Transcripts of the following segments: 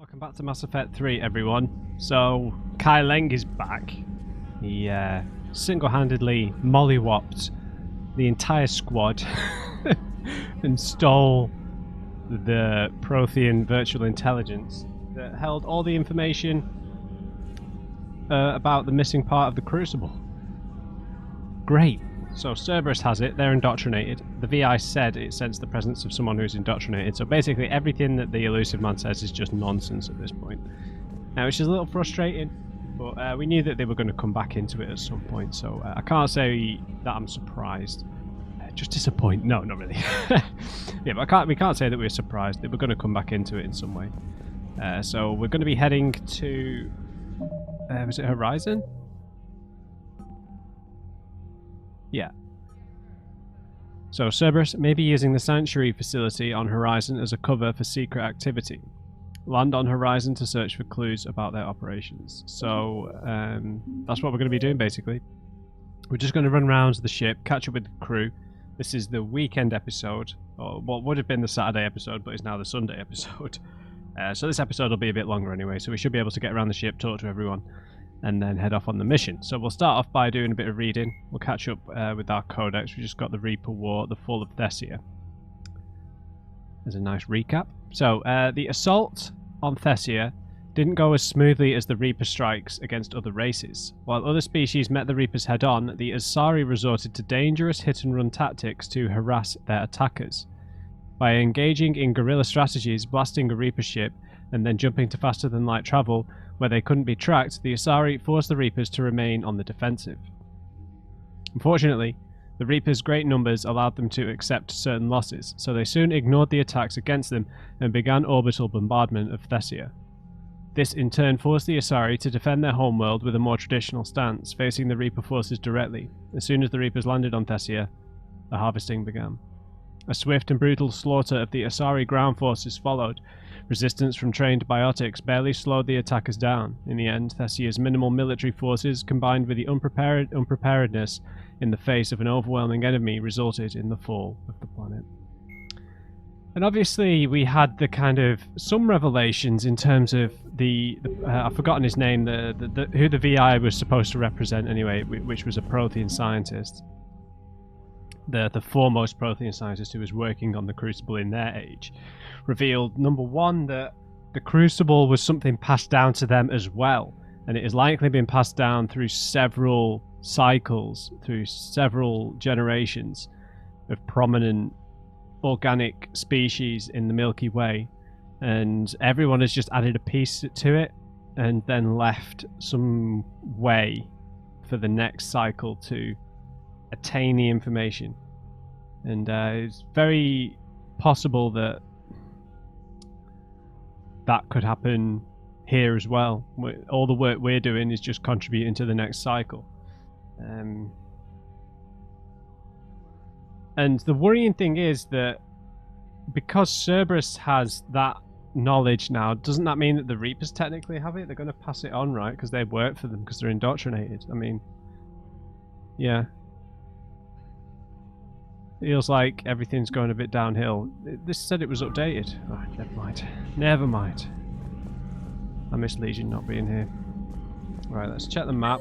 Welcome back to Mass Effect 3, everyone. So, Kai Leng is back. He single-handedly mollywopped the entire squad and stole the Prothean virtual intelligence that held all the information about the missing part of the Crucible. Great. So Cerberus has it, they're indoctrinated. The VI said it sensed the presence of someone who's indoctrinated, so basically everything that the Elusive Man says is just nonsense at this point. Now, which is a little frustrating, but we knew that they were going to come back into it at some point, so I can't say that I'm surprised. Just disappointed. No, not really. Yeah, but we can't say that we're surprised. They were going to come back into it in some way. So we're going to be heading to... was it Horizon? Yeah. So Cerberus may be using the Sanctuary facility on Horizon as a cover for secret activity. Land on Horizon to search for clues about their operations. So that's what we're going to be doing basically. We're just going to run around the ship, catch up with the crew. This is the weekend episode, or what would have been the Saturday episode, but is now the Sunday episode. So this episode will be a bit longer anyway, so we should be able to get around the ship, talk to everyone, and then head off on the mission. So we'll start off by doing a bit of reading. We'll catch up with our codex. We just got the Reaper War, the Fall of Thessia. There's a nice recap. So the assault on Thessia didn't go as smoothly as the Reaper strikes against other races. While other species met the Reapers head-on, the Asari resorted to dangerous hit-and-run tactics to harass their attackers. By engaging in guerrilla strategies, blasting a Reaper ship, and then jumping to faster-than-light travel, where they couldn't be tracked, the Asari forced the Reapers to remain on the defensive. Unfortunately, the Reapers' great numbers allowed them to accept certain losses, so they soon ignored the attacks against them and began orbital bombardment of Thessia. This in turn forced the Asari to defend their homeworld with a more traditional stance, facing the Reaper forces directly. As soon as the Reapers landed on Thessia, the harvesting began. A swift and brutal slaughter of the Asari ground forces followed. Resistance from trained biotics barely slowed the attackers down. In the end, Thessia's minimal military forces, combined with the unpreparedness in the face of an overwhelming enemy, resulted in the fall of the planet. And obviously, we had the kind of some revelations in terms of the I've forgotten his name, who the VI was supposed to represent anyway, which was a Prothean scientist. The foremost Prothean scientist who was working on the Crucible in their age, revealed, number one, that the Crucible was something passed down to them as well, and it has likely been passed down through several cycles, through several generations of prominent organic species in the Milky Way, and everyone has just added a piece to it and then left some way for the next cycle to attain the information. And it's very possible that that could happen here as well. All the work we're doing is just contributing to the next cycle. And the worrying thing is that because Cerberus has that knowledge now, doesn't that mean that the Reapers technically have it? They're going to pass it on, right? Because they work for them, because they're indoctrinated. I mean, yeah. Feels like everything's going a bit downhill. This said it was updated. Oh, never mind. Never mind. I miss Legion not being here. Right, let's check the map.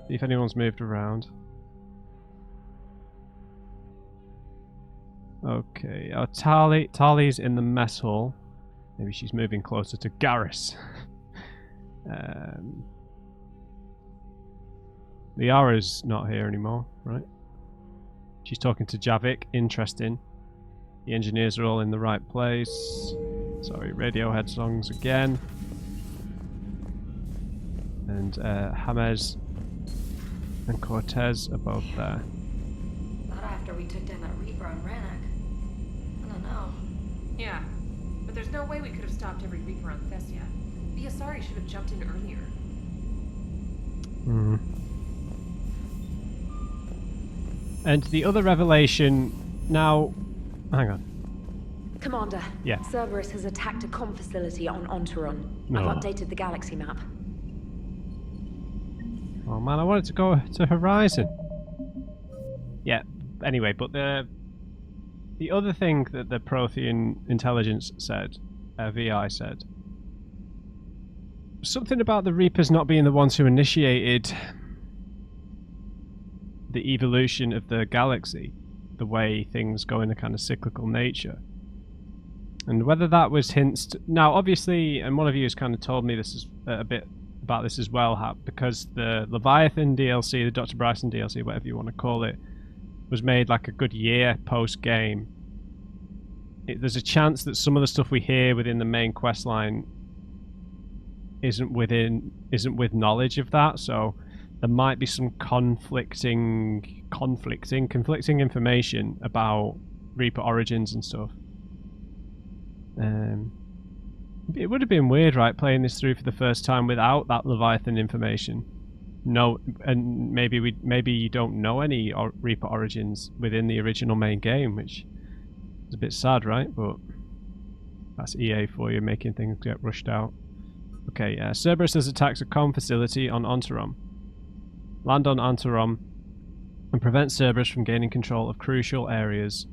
See if anyone's moved around. Okay, Tali's in the mess hall. Maybe she's moving closer to Garrus. Liara's not here anymore, right? She's talking to Javik. Interesting. The engineers are all in the right place. Sorry, Radiohead songs again. And James and Cortez are both there. Not after we took down that Reaper on Rannoch. I don't know. Yeah, but there's no way we could have stopped every Reaper on Thessia. The Asari should have jumped in earlier. And the other revelation now... Hang on. Commander, Yeah. Cerberus has attacked a comm facility on Ontaron. No. I've updated the galaxy map. Oh man, I wanted to go to Horizon. Yeah, anyway, but the other thing that the Prothean intelligence said, VI said, something about the Reapers not being the ones who initiated the evolution of the galaxy, the way things go in a kind of cyclical nature. And whether that was hints to, now obviously, and one of you has kind of told me this is a bit about this as well, because the Leviathan DLC, the Dr. Bryson DLC, whatever you want to call it, was made like a good year post game. There's a chance that some of the stuff we hear within the main quest line isn't with knowledge of that, so there might be some conflicting information about Reaper origins and stuff. It would have been weird, right, playing this through for the first time without that Leviathan information. No, and maybe you don't know any Reaper origins within the original main game, which is a bit sad, right? But that's EA for you, making things get rushed out. Okay, Cerberus has attacked a comm facility on Ontarom. Land on Ontarom and prevent Cerberus from gaining control of crucial areas,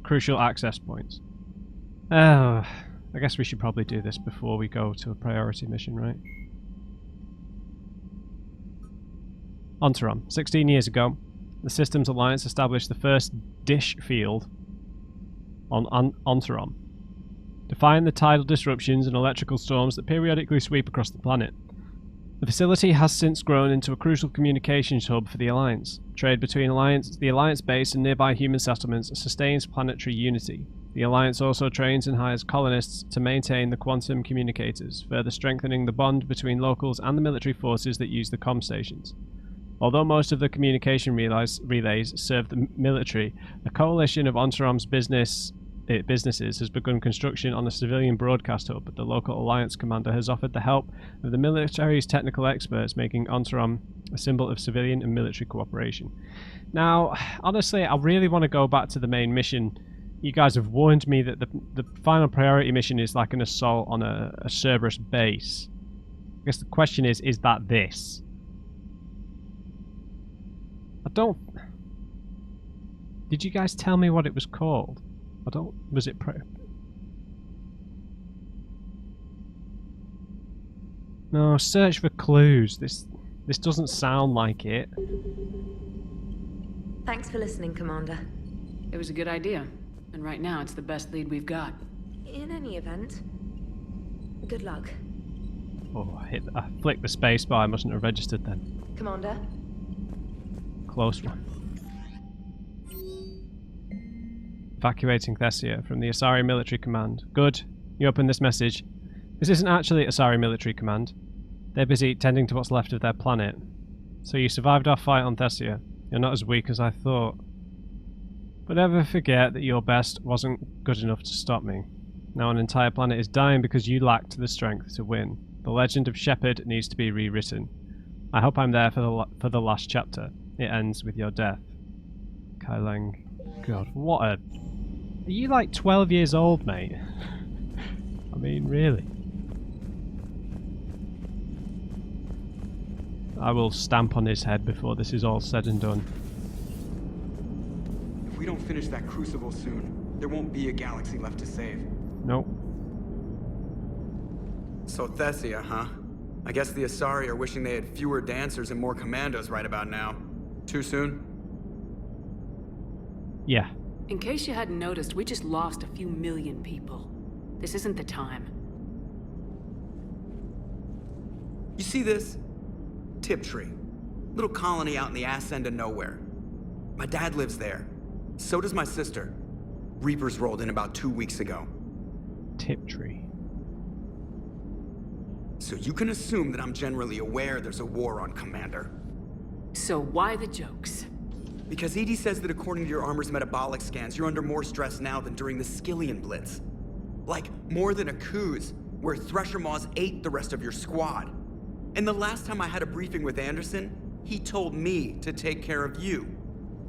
crucial access points. I guess we should probably do this before we go to a priority mission, right? Ontarom. 16 years ago, the Systems Alliance established the first dish field on Ontarom, defying the tidal disruptions and electrical storms that periodically sweep across the planet. The facility has since grown into a crucial communications hub for the Alliance. Trade between the Alliance base and nearby human settlements sustains planetary unity. The Alliance also trains and hires colonists to maintain the quantum communicators, further strengthening the bond between locals and the military forces that use the comm stations. Although most of the communication relays serve the military, a coalition of Ontarom's businesses has begun construction on a civilian broadcast hub. The local Alliance commander has offered the help of the military's technical experts, making Ontarom a symbol of civilian and military cooperation. Now, honestly, I really want to go back to the main mission. You guys have warned me that the final priority mission is like an assault on a Cerberus base. I guess the question is that this? Did you guys tell me what it was called? Was it No, search for clues. This doesn't sound like it. Thanks for listening, Commander. It was a good idea, and right now it's the best lead we've got. In any event, good luck. Oh, I flicked the space bar. I mustn't have registered then. Commander? Close one. Evacuating Thessia from the Asari Military Command. Good. You open this message. This isn't actually Asari Military Command. They're busy tending to what's left of their planet. So you survived our fight on Thessia. You're not as weak as I thought. But never forget that your best wasn't good enough to stop me. Now an entire planet is dying because you lacked the strength to win. The legend of Shepard needs to be rewritten. I hope I'm there for the last chapter. It ends with your death. Kai Lang. God, what a... Are you like 12 years old, mate? I mean, really? I will stamp on his head before this is all said and done. If we don't finish that crucible soon, there won't be a galaxy left to save. Nope. So Thessia, huh? I guess the Asari are wishing they had fewer dancers and more commandos right about now. Too soon? Yeah. In case you hadn't noticed, we just lost a few million people. This isn't the time. You see this? Tiptree. Little colony out in the ass end of nowhere. My dad lives there. So does my sister. Reapers rolled in about 2 weeks ago. Tiptree. So you can assume that I'm generally aware there's a war on, Commander. So why the jokes? Because EDI says that according to your armor's metabolic scans, you're under more stress now than during the Skillian Blitz. Like, more than a Kuz, where Thresher Maws ate the rest of your squad. And the last time I had a briefing with Anderson, he told me to take care of you.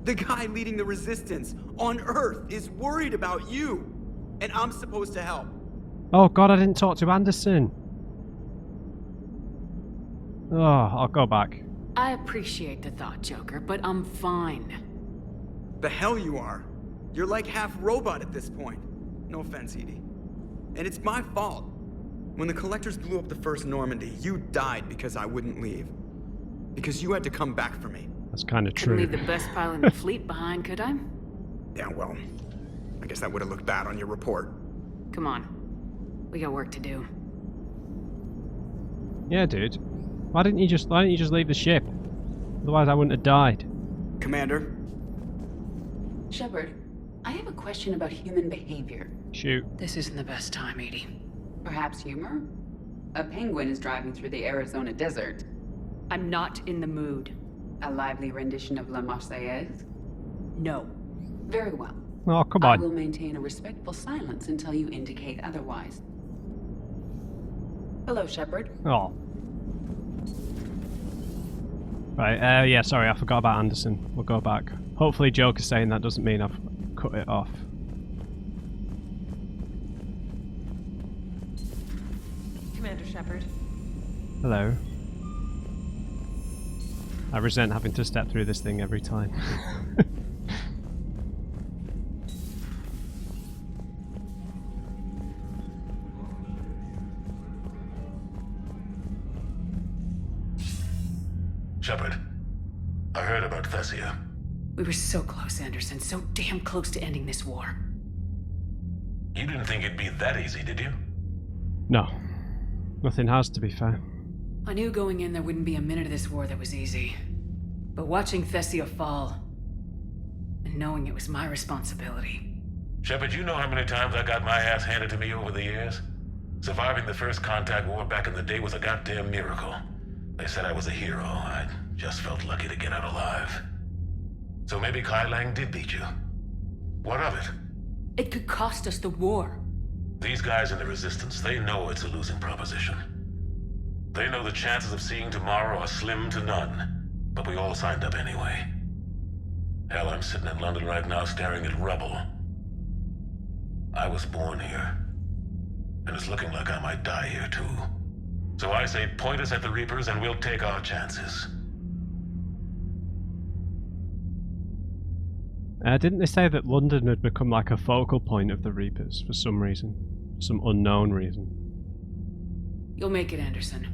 The guy leading the resistance on Earth is worried about you. And I'm supposed to help. Oh god, I didn't talk to Anderson. Oh, I'll go back. I appreciate the thought, Joker, but I'm fine. The hell you are. You're like half robot at this point. No offense, EDI. And it's my fault. When the Collectors blew up the first Normandy, you died because I wouldn't leave. Because you had to come back for me. That's kind of Couldn't true. leave the best pilot in the fleet behind, could I? Yeah, well, I guess that would have looked bad on your report. Come on. We got work to do. Yeah, dude. Why didn't you just leave the ship? Otherwise I wouldn't have died. Commander? Shepard, I have a question about human behavior. Shoot. This isn't the best time, Edie. Perhaps humor? A penguin is driving through the Arizona desert. I'm not in the mood. A lively rendition of La Marseillaise? No. Very well. Oh, come I on. will maintain a respectful silence until you indicate otherwise. Hello, Shepard. Oh. Right, yeah, sorry, I forgot about Anderson. We'll go back. Hopefully Joker's saying that doesn't mean I've cut it off. Commander Shepard. Hello. I resent having to step through this thing every time. Shepard, I heard about Thessia. We were so close, Anderson. So damn close to ending this war. You didn't think it'd be that easy, did you? No. Nothing has, to be fair. I knew going in there wouldn't be a minute of this war that was easy. But watching Thessia fall, and knowing it was my responsibility. Shepard, you know how many times I got my ass handed to me over the years? Surviving the first contact war back in the day was a goddamn miracle. They said I was a hero. I just felt lucky to get out alive. So maybe Kai Lang did beat you. What of it? It could cost us the war. These guys in the Resistance, they know it's a losing proposition. They know the chances of seeing tomorrow are slim to none, but we all signed up anyway. Hell, I'm sitting in London right now staring at rubble. I was born here, and it's looking like I might die here too. So I say point us at the Reapers and we'll take our chances. Didn't they say that London had become like a focal point of the Reapers for some reason? Some unknown reason. You'll make it, Anderson.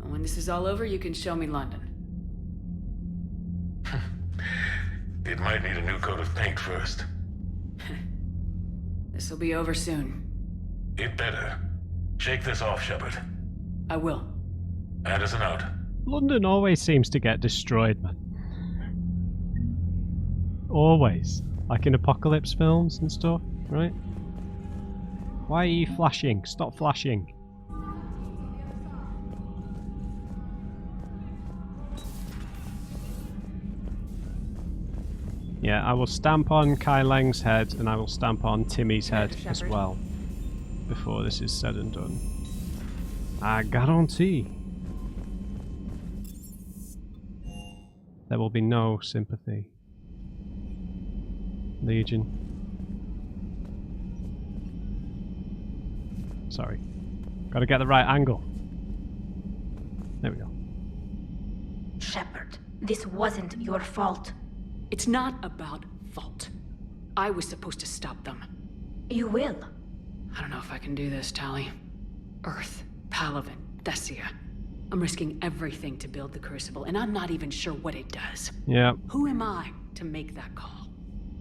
And when this is all over, you can show me London. It might need a new coat of paint first. This'll be over soon. It better. Shake this off, Shepard. I will. Anderson out. London always seems to get destroyed, man. Always. Like in apocalypse films and stuff, right? Why are you flashing? Stop flashing. Yeah, I will stamp on Kai Lang's head and I will stamp on Timmy's head as well before this is said and done. I guarantee there will be no sympathy. Legion. Sorry. Gotta get the right angle. There we go. Shepard, this wasn't your fault. It's not about fault. I was supposed to stop them. You will. I don't know if I can do this, Tali. Earth, Palaven, Thessia. I'm risking everything to build the Crucible, and I'm not even sure what it does. Yeah. Who am I to make that call?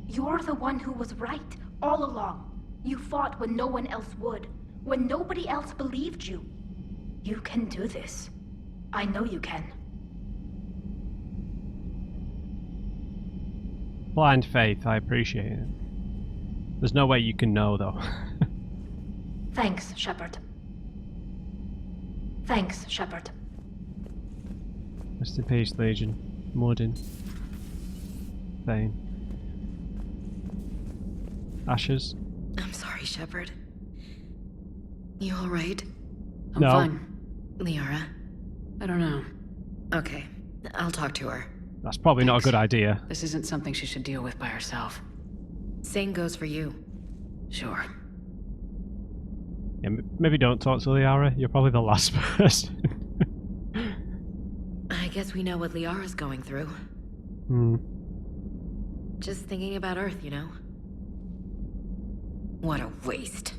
You're the one who was right, all along. You fought when no one else would, when nobody else believed you. You can do this. I know you can. Blind faith, I appreciate it. There's no way you can know, though. Thanks, Shepard. Thanks, Shepard. Rest in peace, Legion. Morden. Thane. Ashes. I'm sorry, Shepard. You alright? I'm No. fine. Liara? I don't know. Okay, I'll talk to her. That's probably not a Thanks. good idea. This isn't something she should deal with by herself. Same goes for you. Sure. Yeah, maybe don't talk to Liara. You're probably the last person. I guess we know what Liara's going through. Hmm. Just thinking about Earth, you know? What a waste.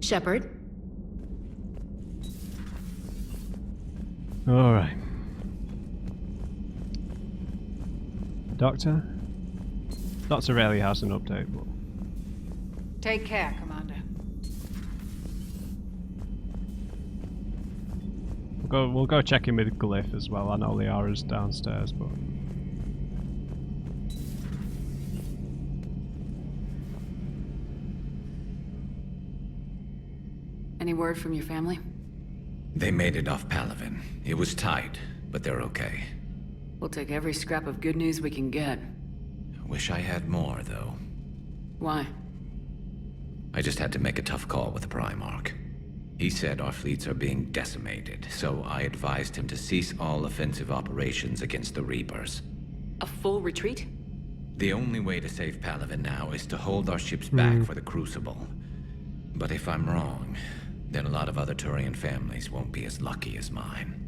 Shepard? Alright. Doctor? Doctor rarely has an update, but... Take care, Commander. We'll go check in with Glyph as well. I know Liara's downstairs, but... Any word from your family? They made it off Palaven. It was tight, but they're okay. We'll take every scrap of good news we can get. Wish I had more, though. Why? I just had to make a tough call with the Primarch. He said our fleets are being decimated, so I advised him to cease all offensive operations against the Reapers. A full retreat? The only way to save Palaven now is to hold our ships back for the Crucible. But if I'm wrong, then a lot of other Turian families won't be as lucky as mine.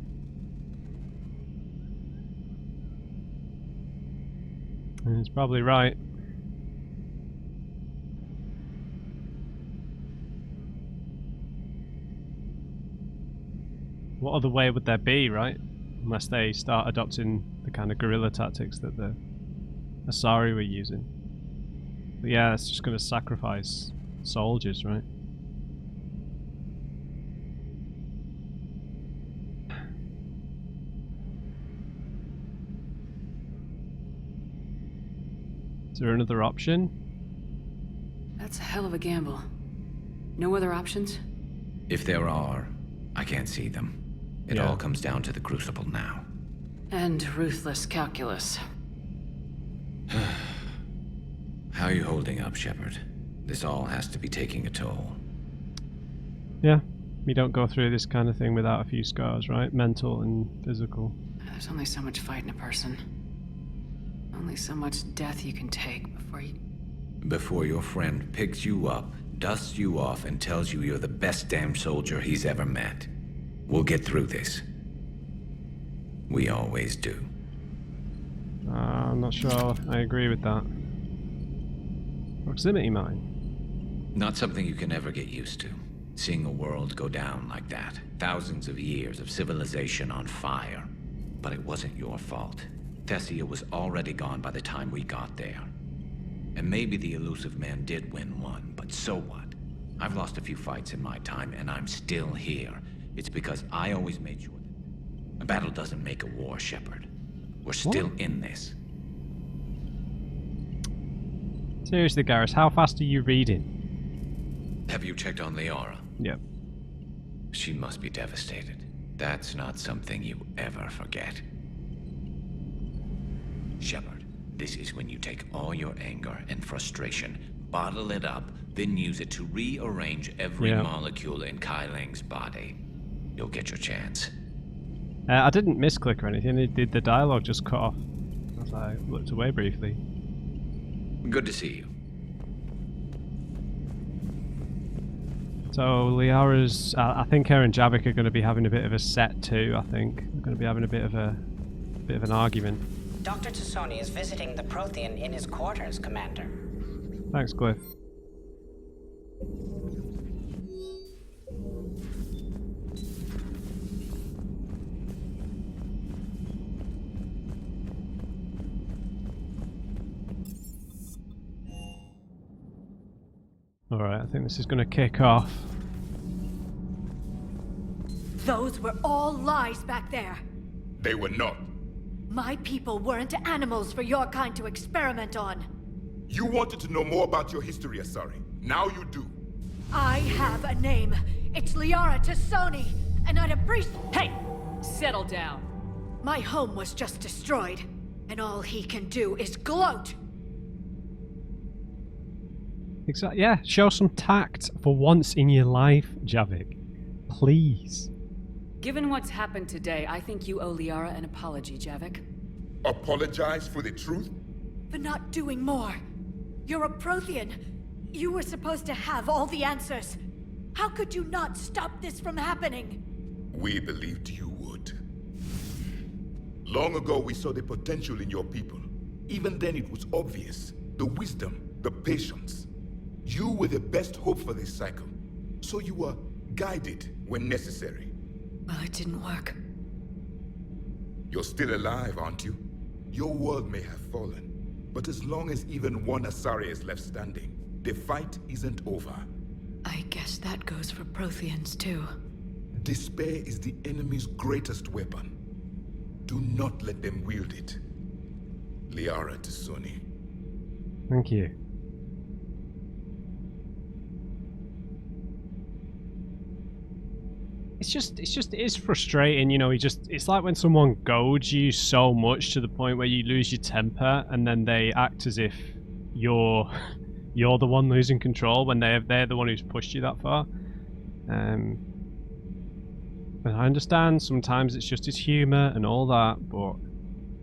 He's probably right. What other way would there be, right? Unless they start adopting the kind of guerrilla tactics that the Asari were using. But yeah, it's just going to sacrifice soldiers, right? Is there another option? That's a hell of a gamble. No other options? If there are, I can't see them. It all comes down to the Crucible now. And ruthless calculus. How are you holding up, Shepard? This all has to be taking a toll. Yeah, you don't go through this kind of thing without a few scars, right? Mental and physical. There's only so much fight in a person. Only so much death you can take before you... Before your friend picks you up, dusts you off, and tells you you're the best damn soldier he's ever met. We'll get through this. We always do. I'm not sure I agree with that. Proximity mine. Not something you can ever get used to. Seeing a world go down like that. Thousands of years of civilization on fire. But it wasn't your fault. Thessia was already gone by the time we got there. And maybe the elusive man did win one, but so what? I've lost a few fights in my time, and I'm still here. It's because I always made sure that a battle doesn't make a war, Shepard. We're still in this. Seriously, Garrus, how fast are you reading? Have you checked on Liara? Yep. She must be devastated. That's not something you ever forget. Shepard, this is when you take all your anger and frustration, bottle it up, then use it to rearrange every molecule in Kai Ling's body. You'll get your chance. I didn't misclick or anything. The dialogue just cut off as I looked away briefly. Good to see you. So Liara's... I think her and Javik are going to be having a bit of a set too, I think. They're going to be having a bit of an argument. Dr. Tassoni is visiting the Prothean in his quarters, Commander. Thanks, Glyph. Alright, I think this is going to kick off. Those were all lies back there. They were not. My people weren't animals for your kind to experiment on. You wanted to know more about your history, Asari. Now you do. I have a name. It's Liara Tassoni, and I'd appreciate... Hey! Settle down. My home was just destroyed, and all he can do is gloat. Exactly. Yeah, show some tact for once in your life, Javik. Please. Given what's happened today, I think you owe Liara an apology, Javik. Apologize for the truth? For not doing more. You're a Prothean. You were supposed to have all the answers. How could you not stop this from happening? We believed you would. Long ago, we saw the potential in your people. Even then, it was obvious. The wisdom, the patience. You were the best hope for this cycle. So you were guided when necessary. Well, it didn't work. You're still alive, aren't you? Your world may have fallen, but as long as even one Asari is left standing, the fight isn't over. I guess that goes for Protheans too. Despair is the enemy's greatest weapon. Do not let them wield it. Liara to Sony. Thank you. It is frustrating, you know. It's like when someone goads you so much to the point where you lose your temper, and then they act as if you're the one losing control when they're the one who's pushed you that far. And I understand sometimes it's just his humor and all that, but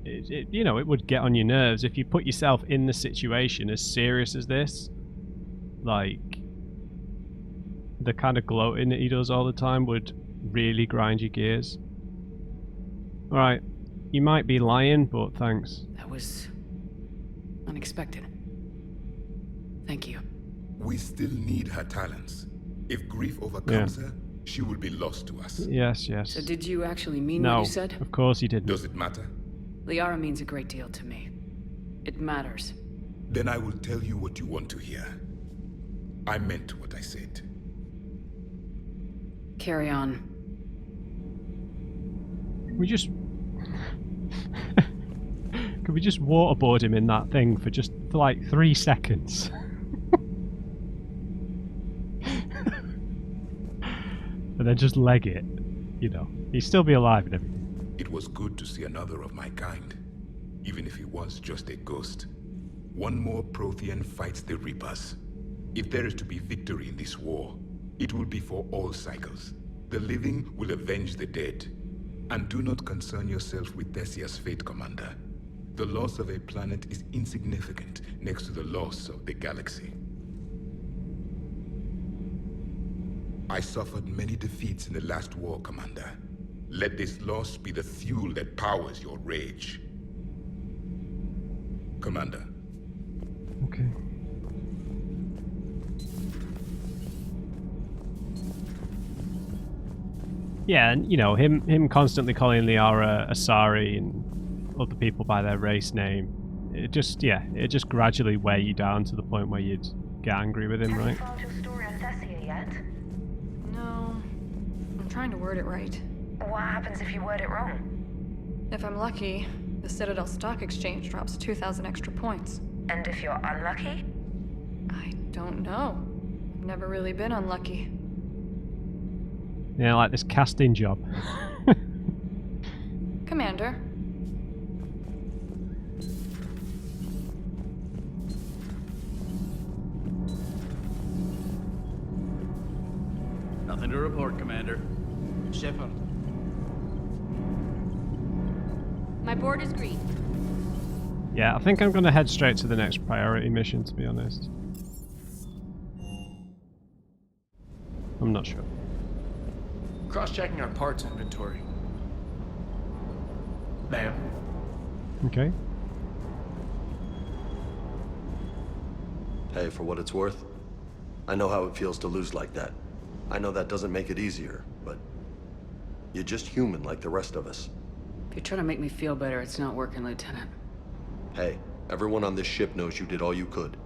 it would get on your nerves if you put yourself in the situation as serious as this. Like, the kind of gloating that he does all the time would really grind your gears. Alright, you might be lying, but thanks. That was unexpected. Thank you. We still need her talents. If grief overcomes her, she will be lost to us. Yes. So did you actually mean No, what you said? of course you didn't. Does it matter? Liara means a great deal to me. It matters. Then I will tell you what you want to hear. I meant what I said. Carry on. We just... Could we just waterboard him in that thing for like 3 seconds? And then just leg it. You know, he'd still be alive and everything. It was good to see another of my kind, even if he was just a ghost. One more Prothean fights the Reapers. If there is to be victory in this war, it will be for all cycles. The living will avenge the dead. And do not concern yourself with Thessia's fate, Commander. The loss of a planet is insignificant next to the loss of the galaxy. I suffered many defeats in the last war, Commander. Let this loss be the fuel that powers your rage. Commander. Okay. Yeah, and you know, him constantly calling Liara Asari and other people by their race name, it just gradually wear you down to the point where you'd get angry with him, right? Have you found your story on Thessia yet? No. I'm trying to word it right. What happens if you word it wrong? If I'm lucky, the Citadel Stock Exchange drops 2,000 extra points. And if you're unlucky? I don't know. I've never really been unlucky. Yeah, like this casting job. Commander. Nothing to report, Commander. Shepard. My board is green. Yeah, I think I'm going to head straight to the next priority mission, to be honest. I'm not sure. Cross-checking our parts inventory. Ma'am. Okay. Hey, for what it's worth, I know how it feels to lose like that. I know that doesn't make it easier, but you're just human like the rest of us. If you're trying to make me feel better, it's not working, Lieutenant. Hey, everyone on this ship knows you did all you could.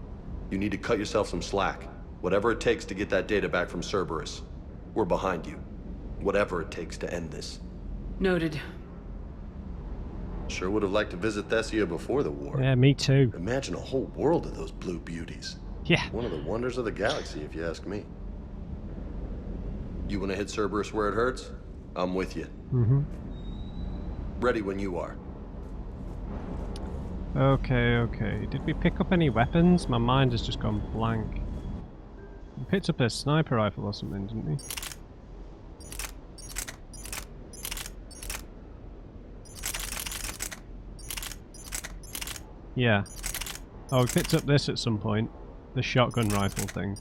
You need to cut yourself some slack. Whatever it takes to get that data back from Cerberus. We're behind you. Whatever it takes to end this. Noted. Sure would have liked to visit Thessia before the war. Yeah, me too. Imagine a whole world of those blue beauties. Yeah. One of the wonders of the galaxy, if you ask me. You want to hit Cerberus where it hurts? I'm with you. Mm-hmm. Ready when you are. Okay. Did we pick up any weapons? My mind has just gone blank. We picked up a sniper rifle or something, didn't we? Yeah. Oh, we picked up this at some point. The shotgun rifle thing.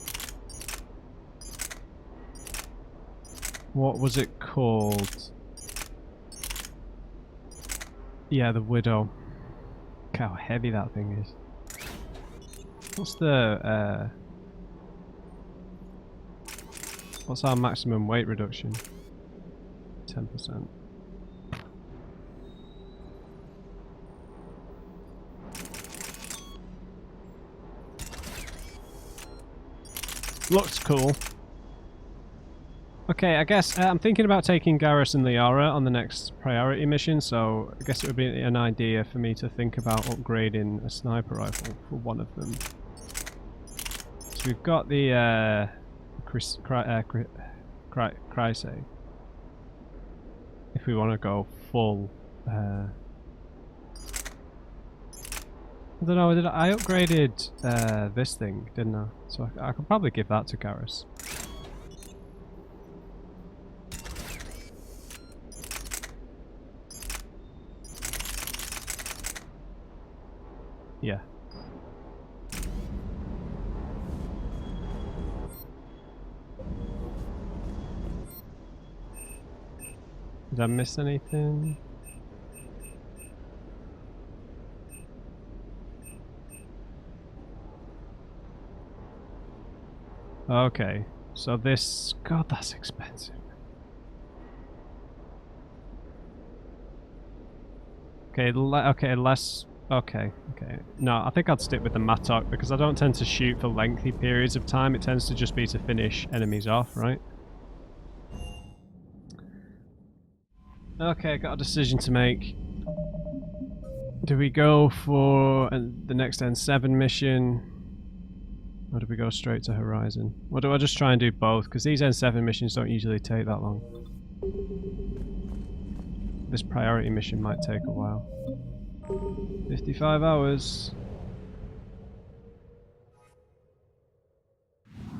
What was it called? Yeah, the Widow. Look how heavy that thing is. What's the what's our maximum weight reduction? 10%. Looks cool. Okay, I guess I'm thinking about taking Garrus and Liara on the next priority mission, so I guess it would be an idea for me to think about upgrading a sniper rifle for one of them. So we've got the Chrysay. If we want to go full, I don't know. I upgraded this thing, didn't I? So I could probably give that to Garrus. Yeah. Did I miss anything? Okay, so this... God, that's expensive. Okay, less... Okay. No, I think I'd stick with the Mattock because I don't tend to shoot for lengthy periods of time. It tends to just be to finish enemies off, right? Okay, got a decision to make. Do we go for the next N7 mission? Or do we go straight to Horizon? Or do I just try and do both? Because these N7 missions don't usually take that long. This priority mission might take a while. 55 hours.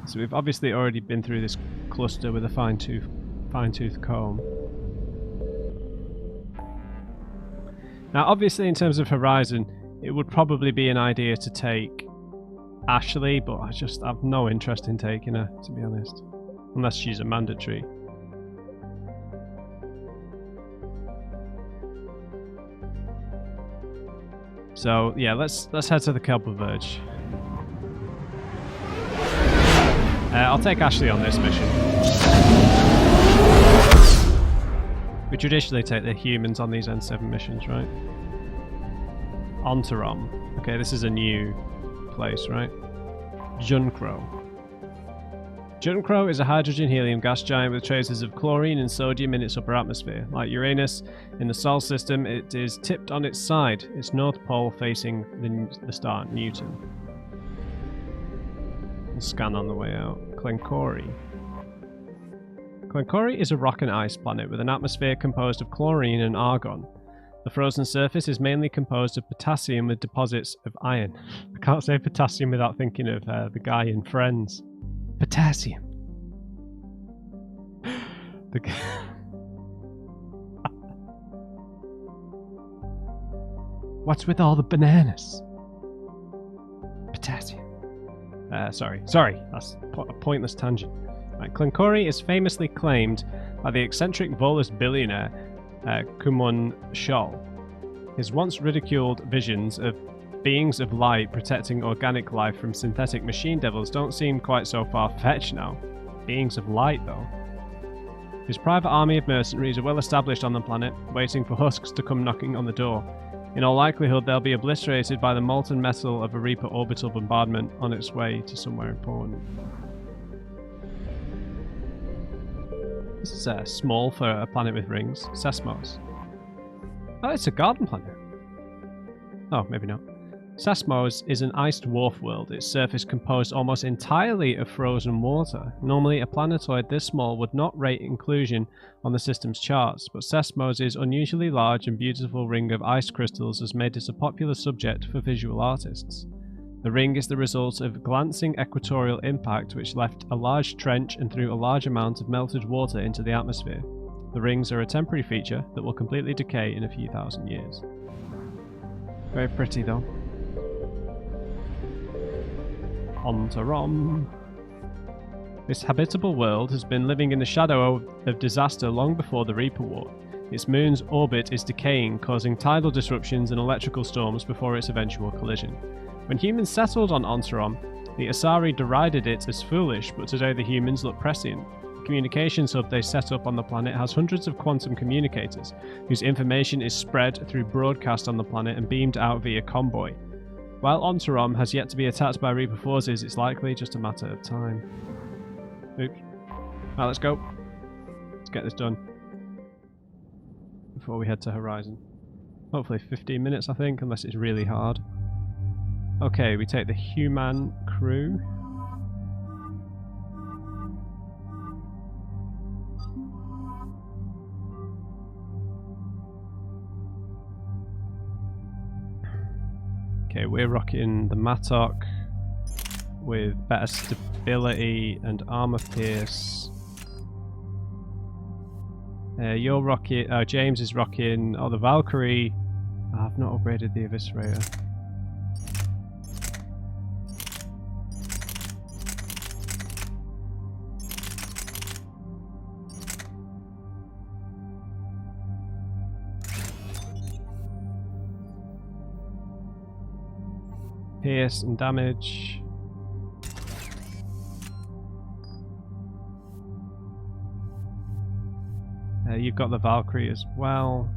So we've obviously already been through this cluster with a fine-tooth comb. Now obviously in terms of Horizon, it would probably be an idea to take Ashley, but I just have no interest in taking her, to be honest. Unless she's a mandatory. So yeah, let's head to the Kelper Verge. I'll take Ashley on this mission. We traditionally take the humans on these N7 missions, right? Ontarom. Okay, this is a new place, right? Junkro. Junkro is a hydrogen-helium gas giant with traces of chlorine and sodium in its upper atmosphere. Like Uranus in the Sol system, it is tipped on its side, its north pole facing the star Newton. We'll scan on the way out. Clencori. Clencori is a rock and ice planet with an atmosphere composed of chlorine and argon. The frozen surface is mainly composed of potassium with deposits of iron. I can't say potassium without thinking of the guy in Friends. Potassium. What's with all the bananas? Potassium. Sorry, that's a pointless tangent. Right, Clencori is famously claimed by the eccentric Volus billionaire Kumun Shol. His once ridiculed visions of beings of light protecting organic life from synthetic machine devils don't seem quite so far-fetched now. Beings of light, though. His private army of mercenaries are well established on the planet, waiting for husks to come knocking on the door. In all likelihood, they'll be obliterated by the molten metal of a Reaper orbital bombardment on its way to somewhere important. This is small for a planet with rings. Sesmos. Oh, it's a garden planet. Oh, maybe not. Sesmos is an iced dwarf world, its surface composed almost entirely of frozen water. Normally, a planetoid this small would not rate inclusion on the system's charts, but Sesmos' unusually large and beautiful ring of ice crystals has made it a popular subject for visual artists. The ring is the result of glancing equatorial impact which left a large trench and threw a large amount of melted water into the atmosphere. The rings are a temporary feature that will completely decay in a few thousand years. Very pretty though. Ontarom. This habitable world has been living in the shadow of disaster long before the Reaper War. Its moon's orbit is decaying, causing tidal disruptions and electrical storms before its eventual collision. When humans settled on Ontarom, the Asari derided it as foolish, but today the humans look prescient. The communications hub they set up on the planet has hundreds of quantum communicators, whose information is spread through broadcast on the planet and beamed out via convoy. While Ontarom has yet to be attacked by Reaper forces, it's likely just a matter of time. Oops. Right, let's go. Let's get this done. Before we head to Horizon. Hopefully 15 minutes, I think, unless it's really hard. Okay, we take the human crew. Okay, we're rocking the Mattock with better stability and armor pierce. You're rocking. James is rocking. Oh, the Valkyrie. Oh, I've not upgraded the Eviscerator. Pierce and damage. You've got the Valkyrie as well.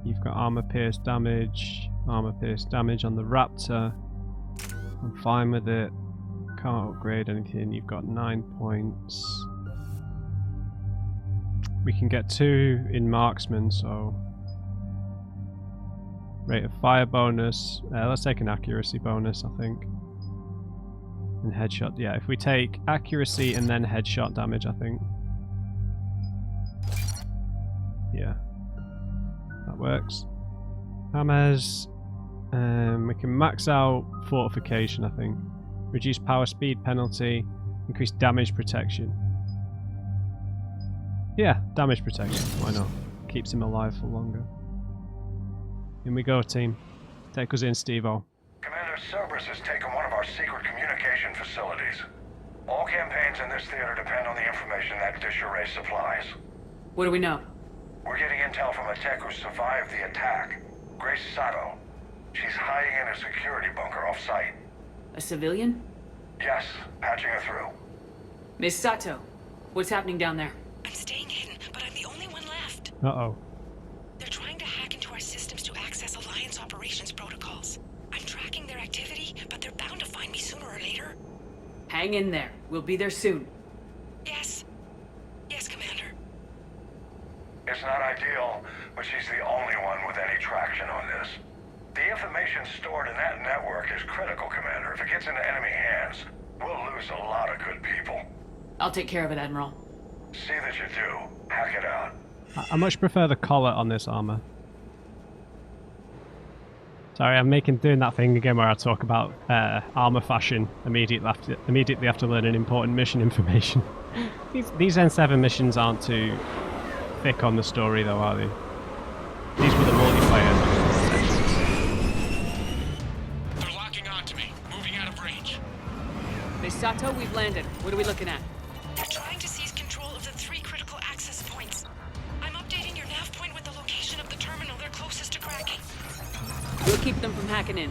You've got armor pierce damage on the Raptor. I'm fine with it. Can't upgrade anything. You've got 9 points. We can get 2 in marksman, so rate of fire bonus. Let's take an accuracy bonus, I think. And headshot. Yeah, if we take accuracy and then headshot damage, I think. Yeah, that works. Hammers. We can max out fortification, I think. Reduce power speed penalty. Increase damage protection. Yeah, damage protection. Why not? Keeps him alive for longer. In we go, team. Take us in, Steve-O. Commander Cerberus has taken one of our secret communication facilities. All campaigns in this theater depend on the information that dish array supplies. What do we know? We're getting intel from a tech who survived the attack. Grace Sato. She's hiding in a security bunker off-site. A civilian? Yes, patching her through. Miss Sato, what's happening down there? I'm staying hidden, but I'm the only one left. Uh-oh. They're trying to hack into our systems to access Alliance operations protocols. I'm tracking their activity, but they're bound to find me sooner or later. Hang in there. We'll be there soon. Yes. Yes, Commander. It's not ideal, but she's the only one with any traction on this. The information stored in that network is critical, Commander. If it gets into enemy hands, we'll lose a lot of good people. I'll take care of it, Admiral. See that you do. Hack it out. I much prefer the collar on this armor. Sorry, I'm doing that thing again where I talk about armor fashion immediately after learning important mission information. These N7 missions aren't too thick on the story though, are they? These were the multiplayer sections. They're locking onto me, moving out of range. Miss Sato, we've landed. What are we looking at? They're trying to seize control of the 3 critical access points. I'm updating your nav point with the location of the terminal they're closest to cracking. We'll keep them from hacking in.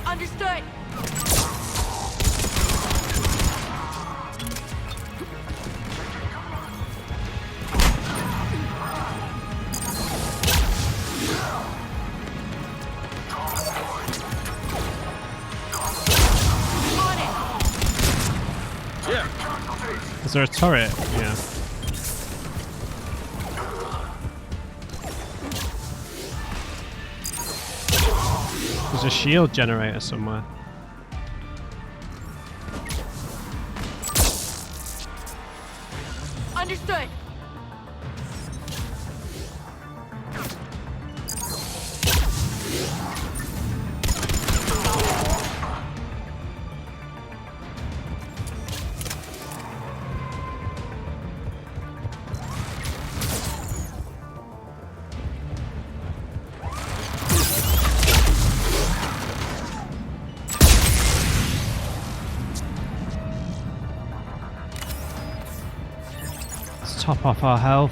Understood. Is there a turret? Yeah. There's a shield generator somewhere. Understood. Top off our health,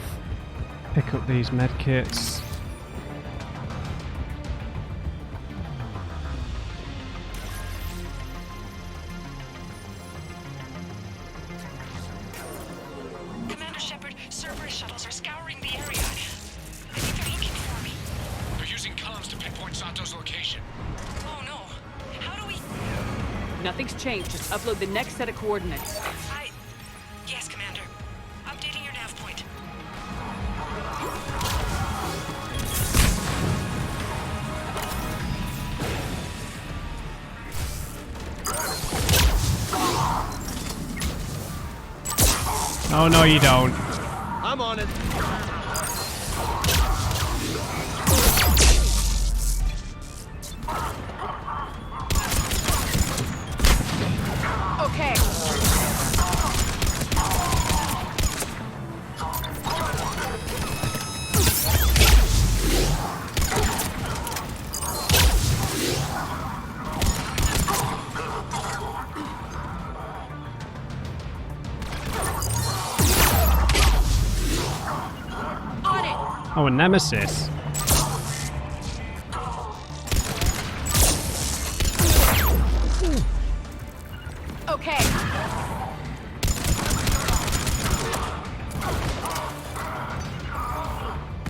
pick up these med kits. Cerberus shuttles are scouring the area. I think they're looking for me. They're using comms to pinpoint Sato's location. Oh no. How do we... Nothing's changed. Just upload the next set of coordinates. Yes, Commander. Updating your nav point. Oh, no, you don't. I'm on it. Okay. Oh, a nemesis. Okay.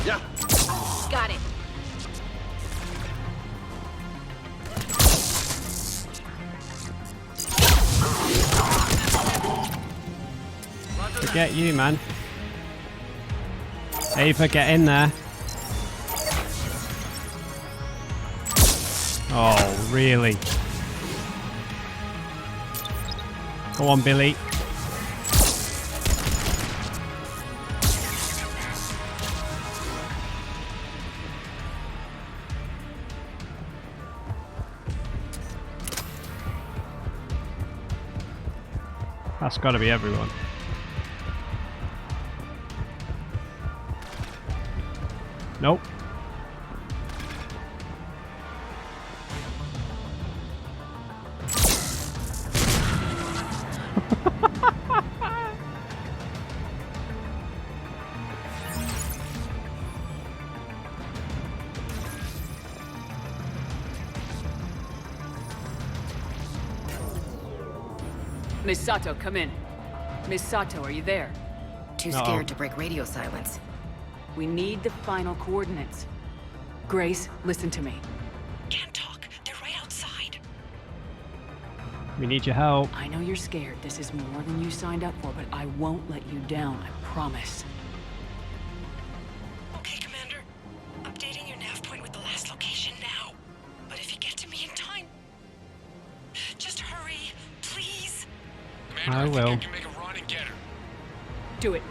Yeah. Got it. Forget you, man. Ava, get in there. Oh, really? Go on, Billy. That's got to be everyone. Nope. Miss Sato, come in. Miss Sato, are you there? Too scared to break radio silence. We need the final coordinates. Grace, listen to me. Can't talk. They're right outside. We need your help. I know you're scared. This is more than you signed up for, but I won't let you down, I promise. Okay, Commander. Updating your nav point with the last location now. But if you get to me in time, just hurry, please. Commander, I will. think I can make a run and get her. Do it.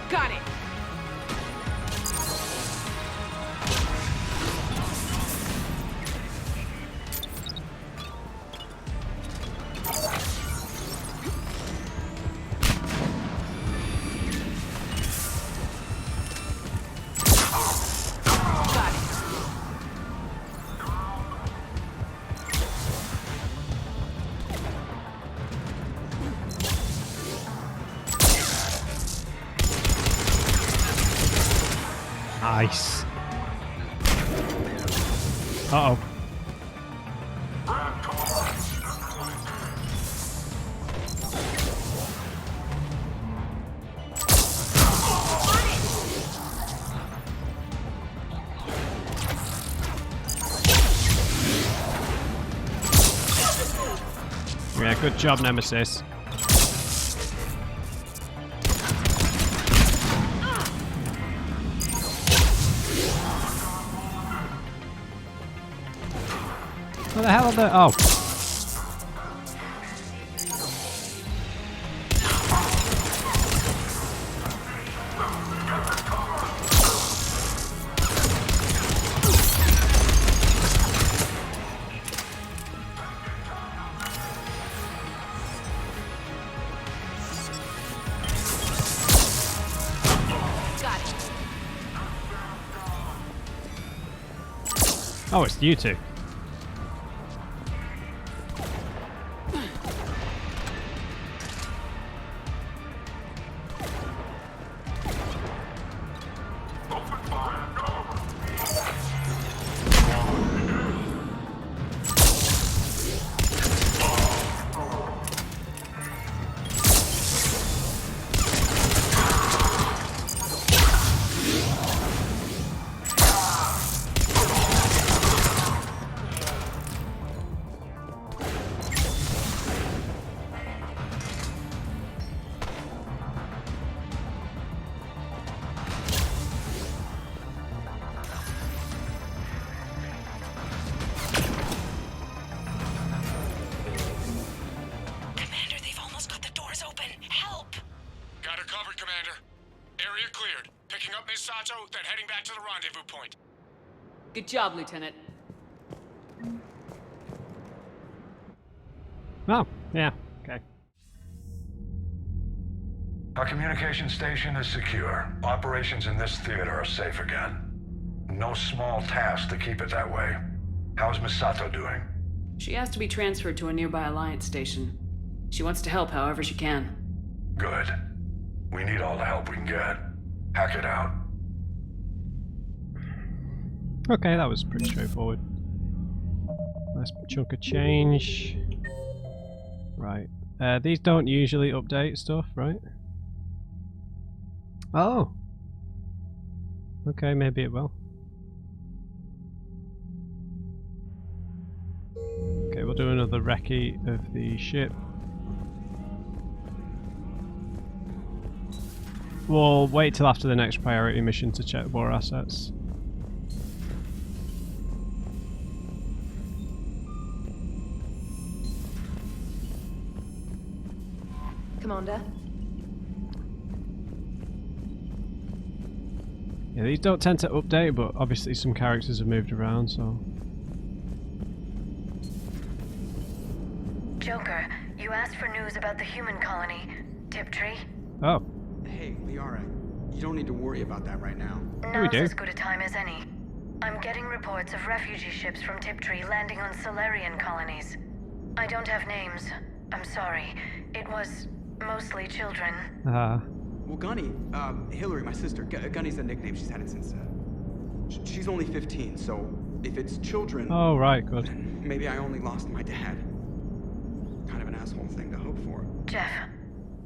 Got it. Nice. Uh-oh. Yeah, good job, Nemesis. What the hell are the... Oh. Oh, it's you two. Misato, then heading back to the rendezvous point. Good job, Lieutenant. Oh, yeah, okay. Our communication station is secure. Operations in this theater are safe again. No small task to keep it that way. How's Misato doing? She has to be transferred to a nearby Alliance station. She wants to help however she can. Good. We need all the help we can get. Hack it out. Okay, that was pretty straightforward. Nice chunk of change. Right. These don't usually update stuff, right? Oh! Okay, maybe it will. Okay, we'll do another recce of the ship. We'll wait till after the next priority mission to check war assets. Commander? Yeah, these don't tend to update, but obviously some characters have moved around, so... Joker, you asked for news about the human colony, Tiptree. Oh. Hey, Liara, you don't need to worry about that right now. Now's as good a time as any. I'm getting reports of refugee ships from Tiptree landing on Solarian colonies. I don't have names. I'm sorry. It was mostly children. Well, Gunny, Hillary, my sister, Gunny's a nickname. She's had it since, she's only 15, so if it's children... Oh, right, good. Maybe I only lost my dad. Kind of an asshole thing to hope for. Jeff,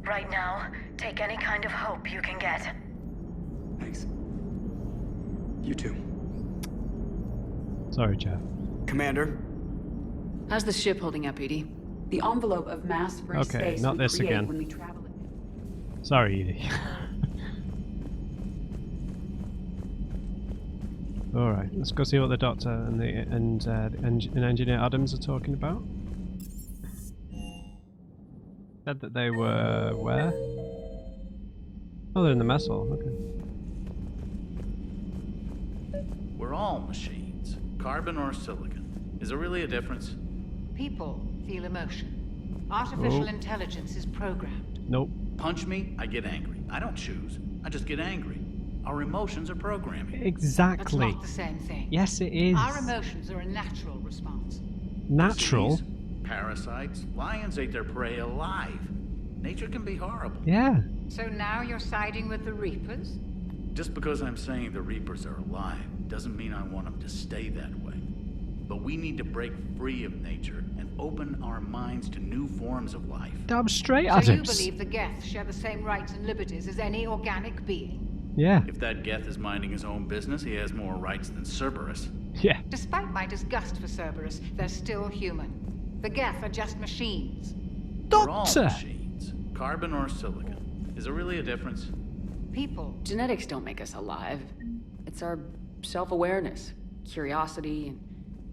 right now, take any kind of hope you can get. Thanks. You too. Sorry, Jeff. Commander? How's the ship holding up, Edie? The envelope of mass-free space not we this create again. when we travel. Sorry, Edie. Alright, let's go see what the doctor and the engineer Adams are talking about. Said that they were where? Oh, they're in the mess hall, okay. We're all machines, carbon or silicon. Is there really a difference? People feel emotion. Artificial intelligence is programmed. Nope. Punch me, I get angry. I don't choose. I just get angry. Our emotions are programming. Exactly. That's not the same thing. Yes, it is. Our emotions are a natural response. Natural? Disease, parasites, lions ate their prey alive. Nature can be horrible. Yeah. So now you're siding with the Reapers? Just because I'm saying the Reapers are alive doesn't mean I want them to stay that way. But we need to break free of nature and open our minds to new forms of life. Damn straight, So Adams. you believe the Geth share the same rights and liberties as any organic being? Yeah. If that Geth is minding his own business, he has more rights than Cerberus. Yeah. Despite my disgust for Cerberus, they're still human. The Geth are just machines. We're all machines, carbon or silicon. Is there really a difference? People. Genetics don't make us alive. It's our self-awareness, curiosity, and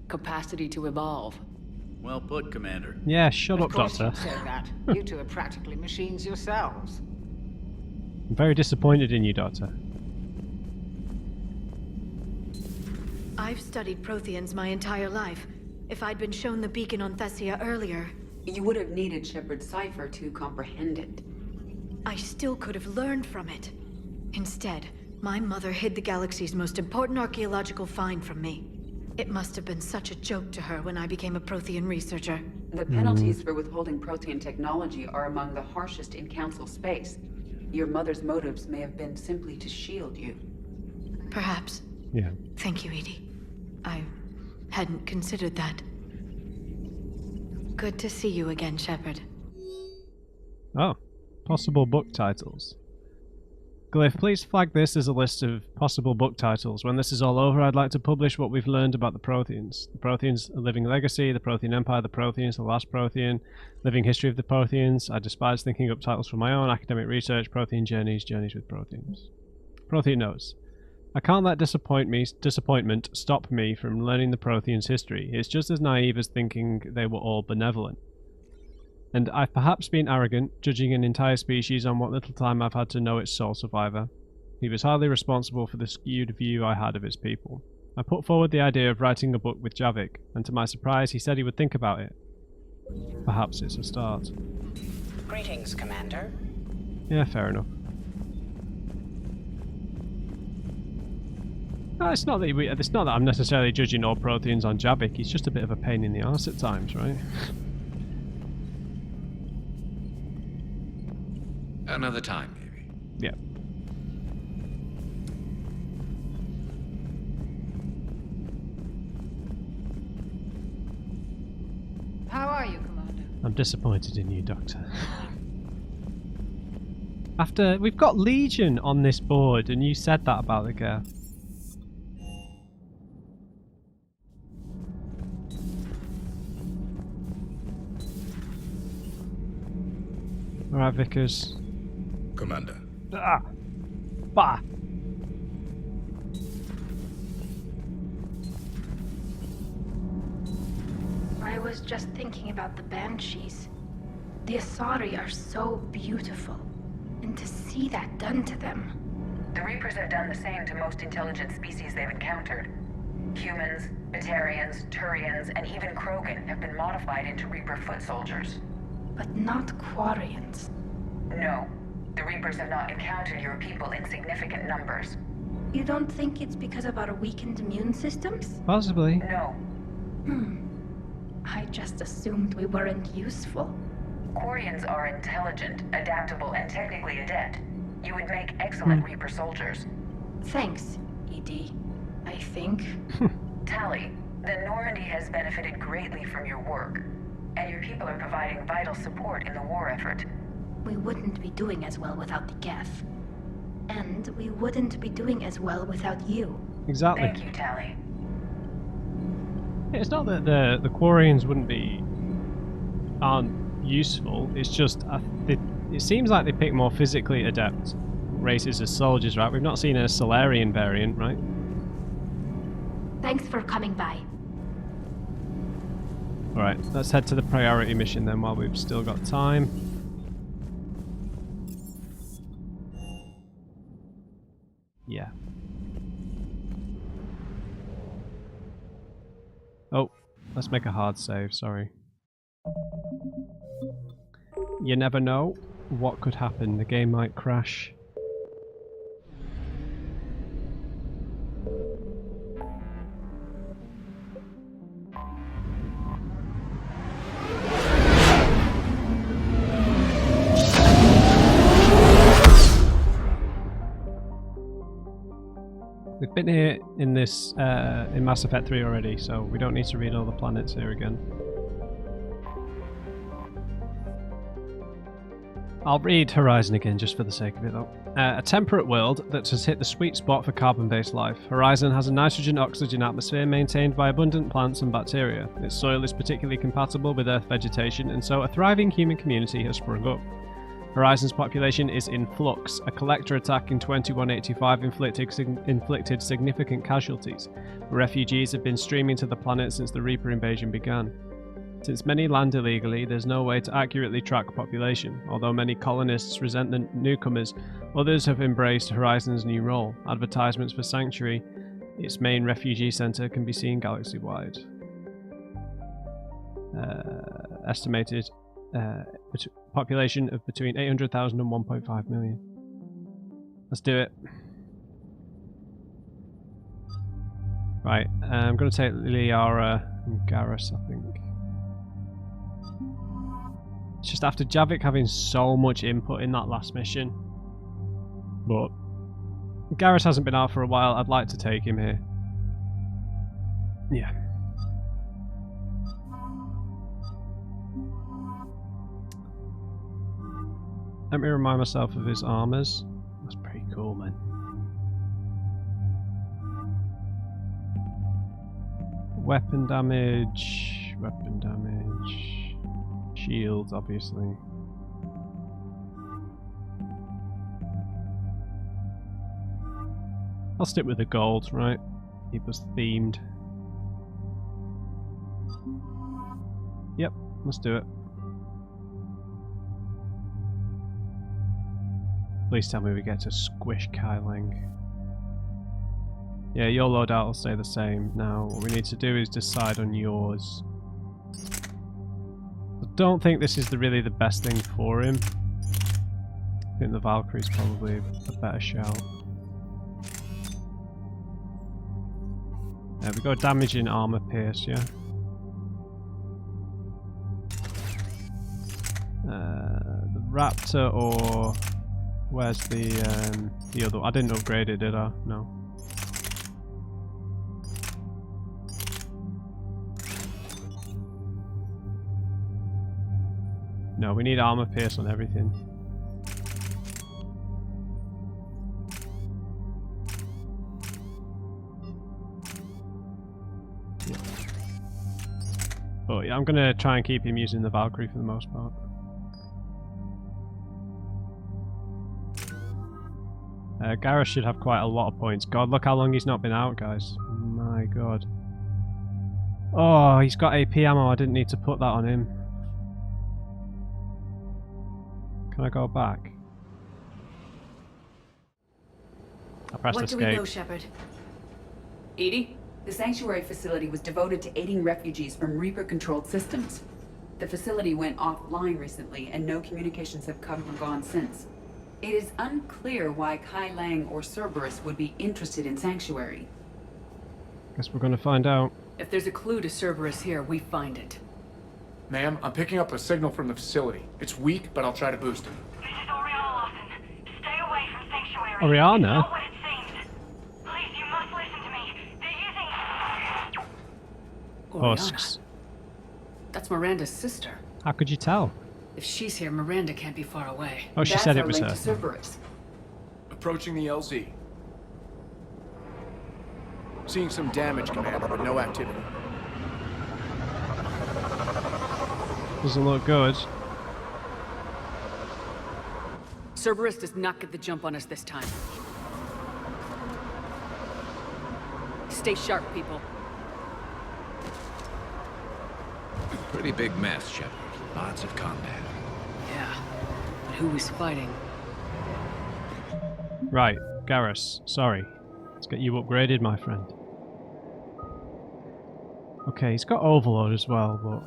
capacity to evolve. Well put, Commander. Yeah, shut up, Of course Doctor. you'd say that. You two are practically machines yourselves. I'm very disappointed in you, Doctor. I've studied Protheans my entire life. If I'd been shown the beacon on Thessia earlier... You would have needed Shepard's cipher to comprehend it. I still could have learned from it. Instead, my mother hid the galaxy's most important archaeological find from me. It must have been such a joke to her when I became a Prothean researcher. The penalties for withholding Prothean technology are among the harshest in Council space. Your mother's motives may have been simply to shield you. Perhaps. Yeah. Thank you, Edie. I hadn't considered that. Good to see you again, Shepard. Oh, possible book titles. Glyph, please flag this as a list of possible book titles. When this is all over, I'd like to publish what we've learned about the Protheans. The Protheans, A Living Legacy, The Prothean Empire, The Protheans, The Last Prothean, Living History of the Protheans. I despise thinking up titles for my own academic research. Prothean Journeys, Journeys with Protheans. Prothean Notes. I can't let disappointment stop me from learning the Protheans' history. It's just as naive as thinking they were all benevolent. And I've perhaps been arrogant, judging an entire species on what little time I've had to know its sole survivor. He was hardly responsible for the skewed view I had of his people. I put forward the idea of writing a book with Javik, and to my surprise he said he would think about it. Perhaps it's a start. Greetings, Commander. Yeah, fair enough. No, it's not that I'm necessarily judging all Protheans on Javik, he's just a bit of a pain in the arse at times, right? Another time, maybe. Yeah. How are you, Commander? I'm disappointed in you, Doctor. After we've got Legion on this board, and you said that about the girl. Alright, Vickers. Commander. Ah! Bah! I was just thinking about the Banshees. The Asari are so beautiful. And to see that done to them. The Reapers have done the same to most intelligent species they've encountered. Humans, Batarians, Turians, and even Krogan have been modified into Reaper foot soldiers. But not Quarians. No. The Reapers have not encountered your people in significant numbers. You don't think it's because of our weakened immune systems? Possibly. No. I just assumed we weren't useful. Quarians are intelligent, adaptable, and technically adept. You would make excellent Reaper soldiers. Thanks, ED. I think. Tali, the Normandy has benefited greatly from your work, and your people are providing vital support in the war effort. We wouldn't be doing as well without the Geth. And we wouldn't be doing as well without you. Exactly. Thank you, Tali. It's not that the Quarians aren't useful, it's just it seems like they pick more physically adept races as soldiers, right? We've not seen a Solarian variant, right? Thanks for coming by. Alright, let's head to the priority mission then while we've still got time. Yeah. Oh, let's make a hard save, sorry. You never know what could happen. The game might crash. We've been here in this in Mass Effect 3 already, so we don't need to read all the planets here again. I'll read Horizon again just for the sake of it though. A temperate world that has hit the sweet spot for carbon-based life. Horizon has a nitrogen-oxygen atmosphere maintained by abundant plants and bacteria. Its soil is particularly compatible with Earth vegetation, and so a thriving human community has sprung up. Horizon's population is in flux. A collector attack in 2185 inflicted significant casualties. Refugees have been streaming to the planet since the Reaper invasion began. Since many land illegally, there's no way to accurately track population. Although many colonists resent the newcomers, others have embraced Horizon's new role. Advertisements for Sanctuary, its main refugee center, can be seen galaxy-wide. Estimated population of between 800,000 and 1.5 million. Let's do it. Right, I'm going to take Liara and Garrus, I think. It's just after Javik having so much input in that last mission. But Garrus hasn't been out for a while, I'd like to take him here. Yeah. Let me remind myself of his armors. That's pretty cool, man. Weapon damage, shields, obviously. I'll stick with the gold, right? Keep us themed. Yep, let's do it. Please tell me we get to squish Kai Lang. Yeah, your loadout will stay the same. Now, what we need to do is decide on yours. I don't think this is really the best thing for him. I think the Valkyrie's probably a better shout. We go damage in armor pierce, yeah? The Raptor or... Where's the other one? I didn't upgrade it, did I? No. No, we need armor pierce on everything. Yeah. But yeah, I'm gonna try and keep him using the Valkyrie for the most part. Gareth should have quite a lot of points. God, look how long he's not been out, guys. My god. Oh, he's got AP ammo. I didn't need to put that on him. Can I go back? I pressed escape. What do we know, Shepard? EDI, the Sanctuary facility was devoted to aiding refugees from Reaper-controlled systems. The facility went offline recently, and no communications have come or gone since. It is unclear why Kai Lang or Cerberus would be interested in Sanctuary. Guess we're gonna find out. If there's a clue to Cerberus here, we find it. Ma'am, I'm picking up a signal from the facility. It's weak, but I'll try to boost it. This is Oriana Lawson. Stay away from Sanctuary. Oriana? It's not what it seems. Please, you must listen to me. They're using... Husks. That's Miranda's sister. How could you tell? If she's here, Miranda can't be far away. Oh, she said it was her. To Cerberus. Approaching the LZ. Seeing some damage, Commander, but no activity. Doesn't look good. Cerberus does not get the jump on us this time. Stay sharp, people. Pretty big mess, Shepard. Lots of combat. Yeah, but who is fighting? Right, Garrus, sorry. Let's get you upgraded, my friend. Okay, he's got Overload as well, but...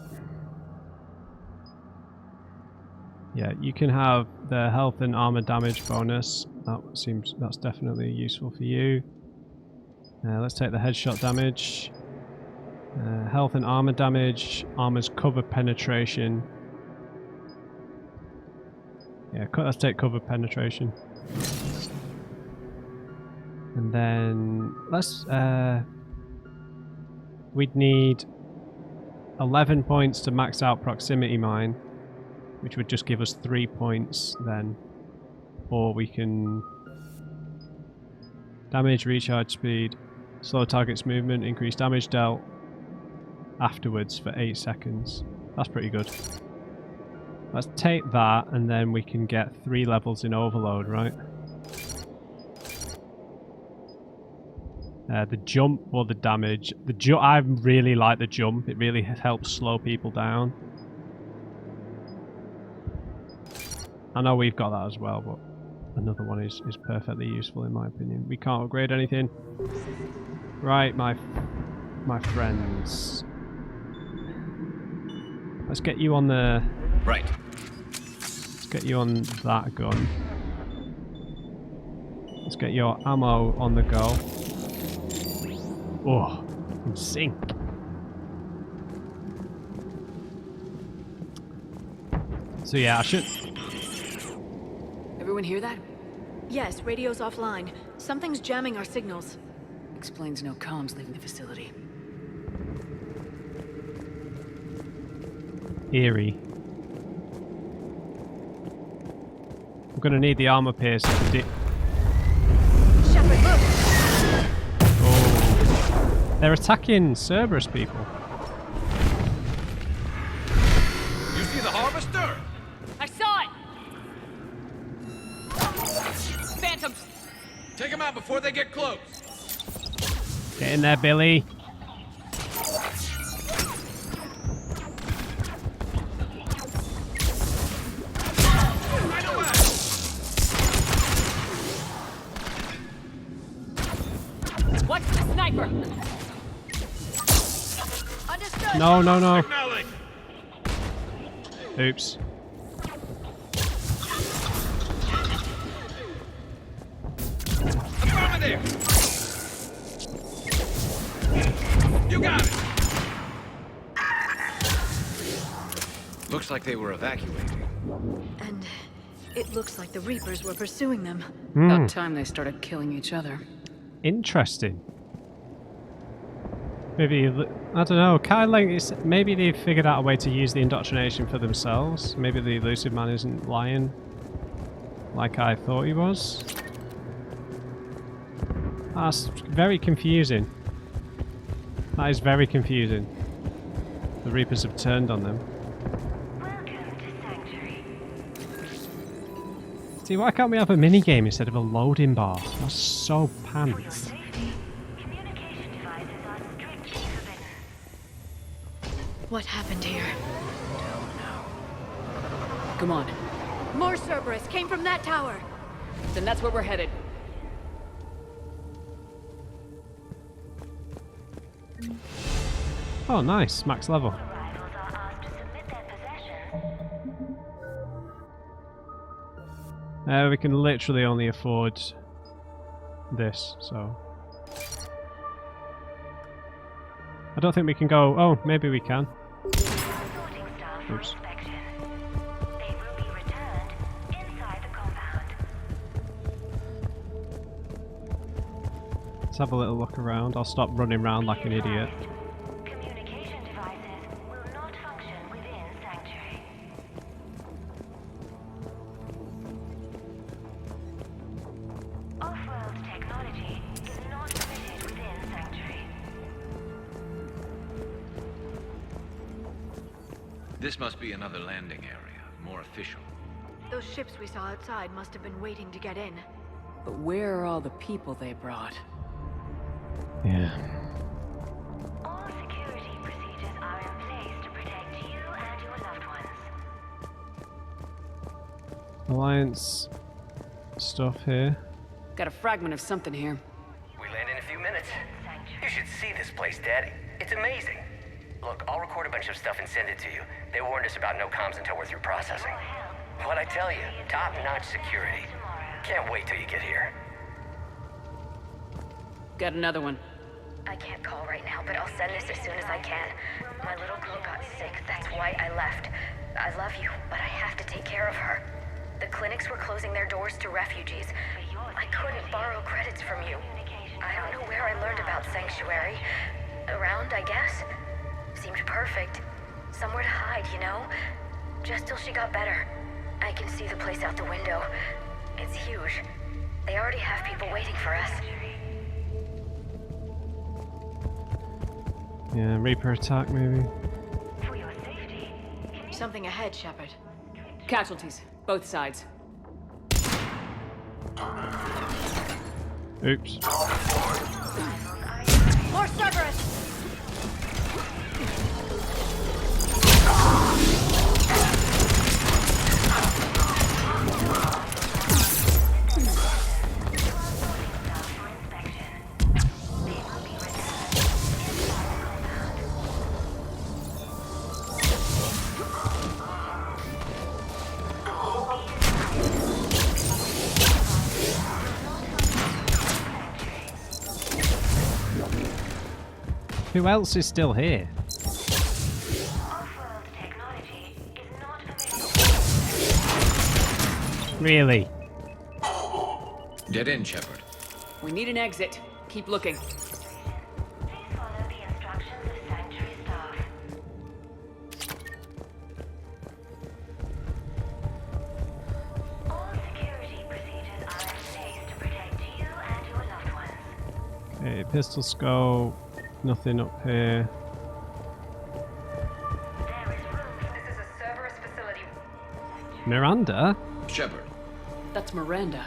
Yeah, you can have the health and armor damage bonus. That's definitely useful for you. Let's take the headshot damage. Health and armor damage, armor's cover penetration. Yeah, let's take cover penetration. And then let's we'd need 11 points to max out proximity mine, which would just give us 3 points then. Or we can damage, recharge speed, slow target's movement, increase damage dealt afterwards for 8 seconds. That's pretty good. Let's take that and then we can get 3 levels in Overload, right? The jump or the damage. I really like the jump. It really helps slow people down. I know we've got that as well, but another one is perfectly useful in my opinion. We can't upgrade anything. Right, my friends. Let's get you on the... Right. Let's get you on that gun. Let's get your ammo on the go. Oh, in sync. So yeah, I should... Everyone hear that? Yes, radio's offline. Something's jamming our signals. Explains no comms leaving the facility. Eerie. I'm gonna need the armor pierce. Shepard, look! Oh. They're attacking Cerberus people. You see the harvester? I saw it! Phantoms! Take them out before they get close. Get in there, Billy. No, no, no. Oops. You got it. Looks like they were evacuating. And it looks like the Reapers were pursuing them. About time they started killing each other. Interesting. Maybe, I don't know, kind of like, maybe they've figured out a way to use the indoctrination for themselves. Maybe the elusive man isn't lying like I thought he was. That's very confusing. That is very confusing. The Reapers have turned on them. See, why can't we have a minigame instead of a loading bar? That's so pants. What happened here? Come on. More Cerberus came from that tower. Then that's where we're headed. Oh, nice. Max level. We can literally only afford this, so... I don't think we can go... Oh, maybe we can. Oops. Let's have a little look around. I'll stop running around like an idiot. This must be another landing area, more official. Those ships we saw outside must have been waiting to get in. But where are all the people they brought? Yeah. All security procedures are in place to protect you and your loved ones. Alliance stuff here. Got a fragment of something here. We land in a few minutes. You should see this place, Daddy. It's amazing. Look, I'll record a bunch of stuff and send it to you. They warned us about no comms until we're through processing. What'd I tell you? Top-notch security. Can't wait till you get here. Got another one. I can't call right now, but I'll send this as soon as I can. My little girl got sick, that's why I left. I love you, but I have to take care of her. The clinics were closing their doors to refugees. I couldn't borrow credits from you. I don't know where I learned about Sanctuary. Around, I guess. Seemed perfect. Somewhere to hide, you know? Just till she got better. I can see the place out the window. It's huge. They already have people waiting for us. Yeah, Reaper attack maybe. Something ahead, Shepard. Casualties, both sides. Oops. More Cerberus! Who else is still here? Really? Dead end, Shepard. We need an exit. Keep looking. Okay, pistol scope. Nothing up here. This is a Cerberus facility. Miranda? Shepard. That's Miranda.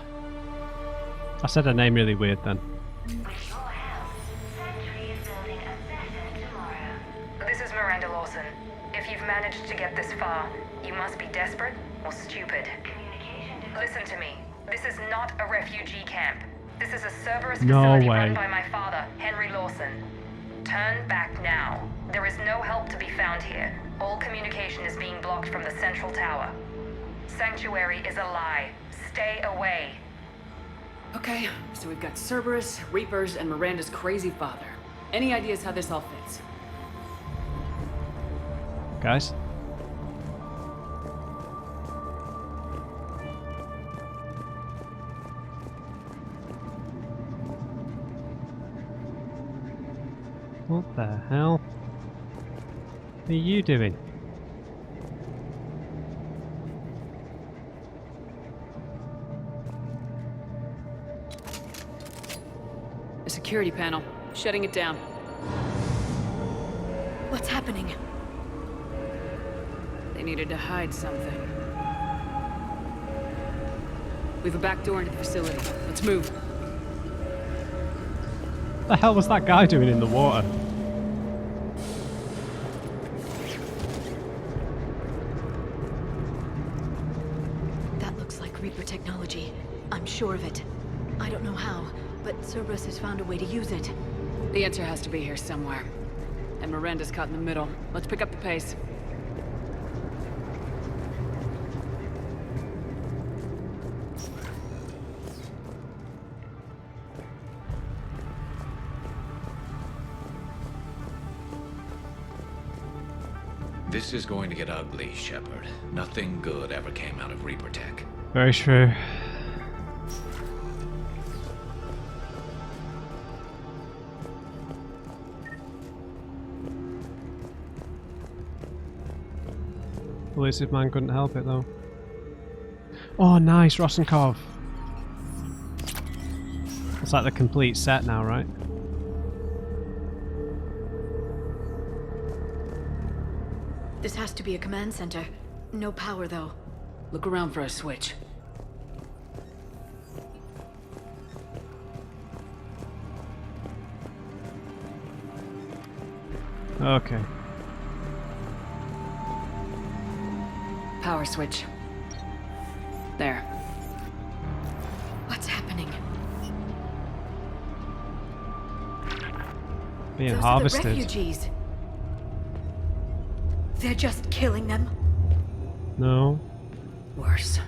I said her name really weird then. This is Miranda Lawson. If you've managed to get this far, you must be desperate or stupid. Listen to me. This is not a refugee camp. This is a Cerberus facility run by my father, Henry Lawson. Turn back now. There is no help to be found here. All communication is being blocked from the central tower. Sanctuary is a lie. Stay away. Okay, so we've got Cerberus, Reapers, and Miranda's crazy father. Any ideas how this all fits? Guys? What the hell are you doing? The security panel. Shutting it down. What's happening? They needed to hide something. We have a back door into the facility. Let's move. What the hell was that guy doing in the water? That looks like Reaper technology. I'm sure of it. I don't know how, but Cerberus has found a way to use it. The answer has to be here somewhere. And Miranda's caught in the middle. Let's pick up the pace. This is going to get ugly, Shepard. Nothing good ever came out of Reaper Tech. Very true. Elusive man couldn't help it though. Oh, nice, Rosenkov. It's like the complete set now, right? This has to be a command center. No power, though. Look around for a switch. Okay. Power switch. There. What's happening? Being Those harvested. are the refugees. They're just killing them? No. Worse.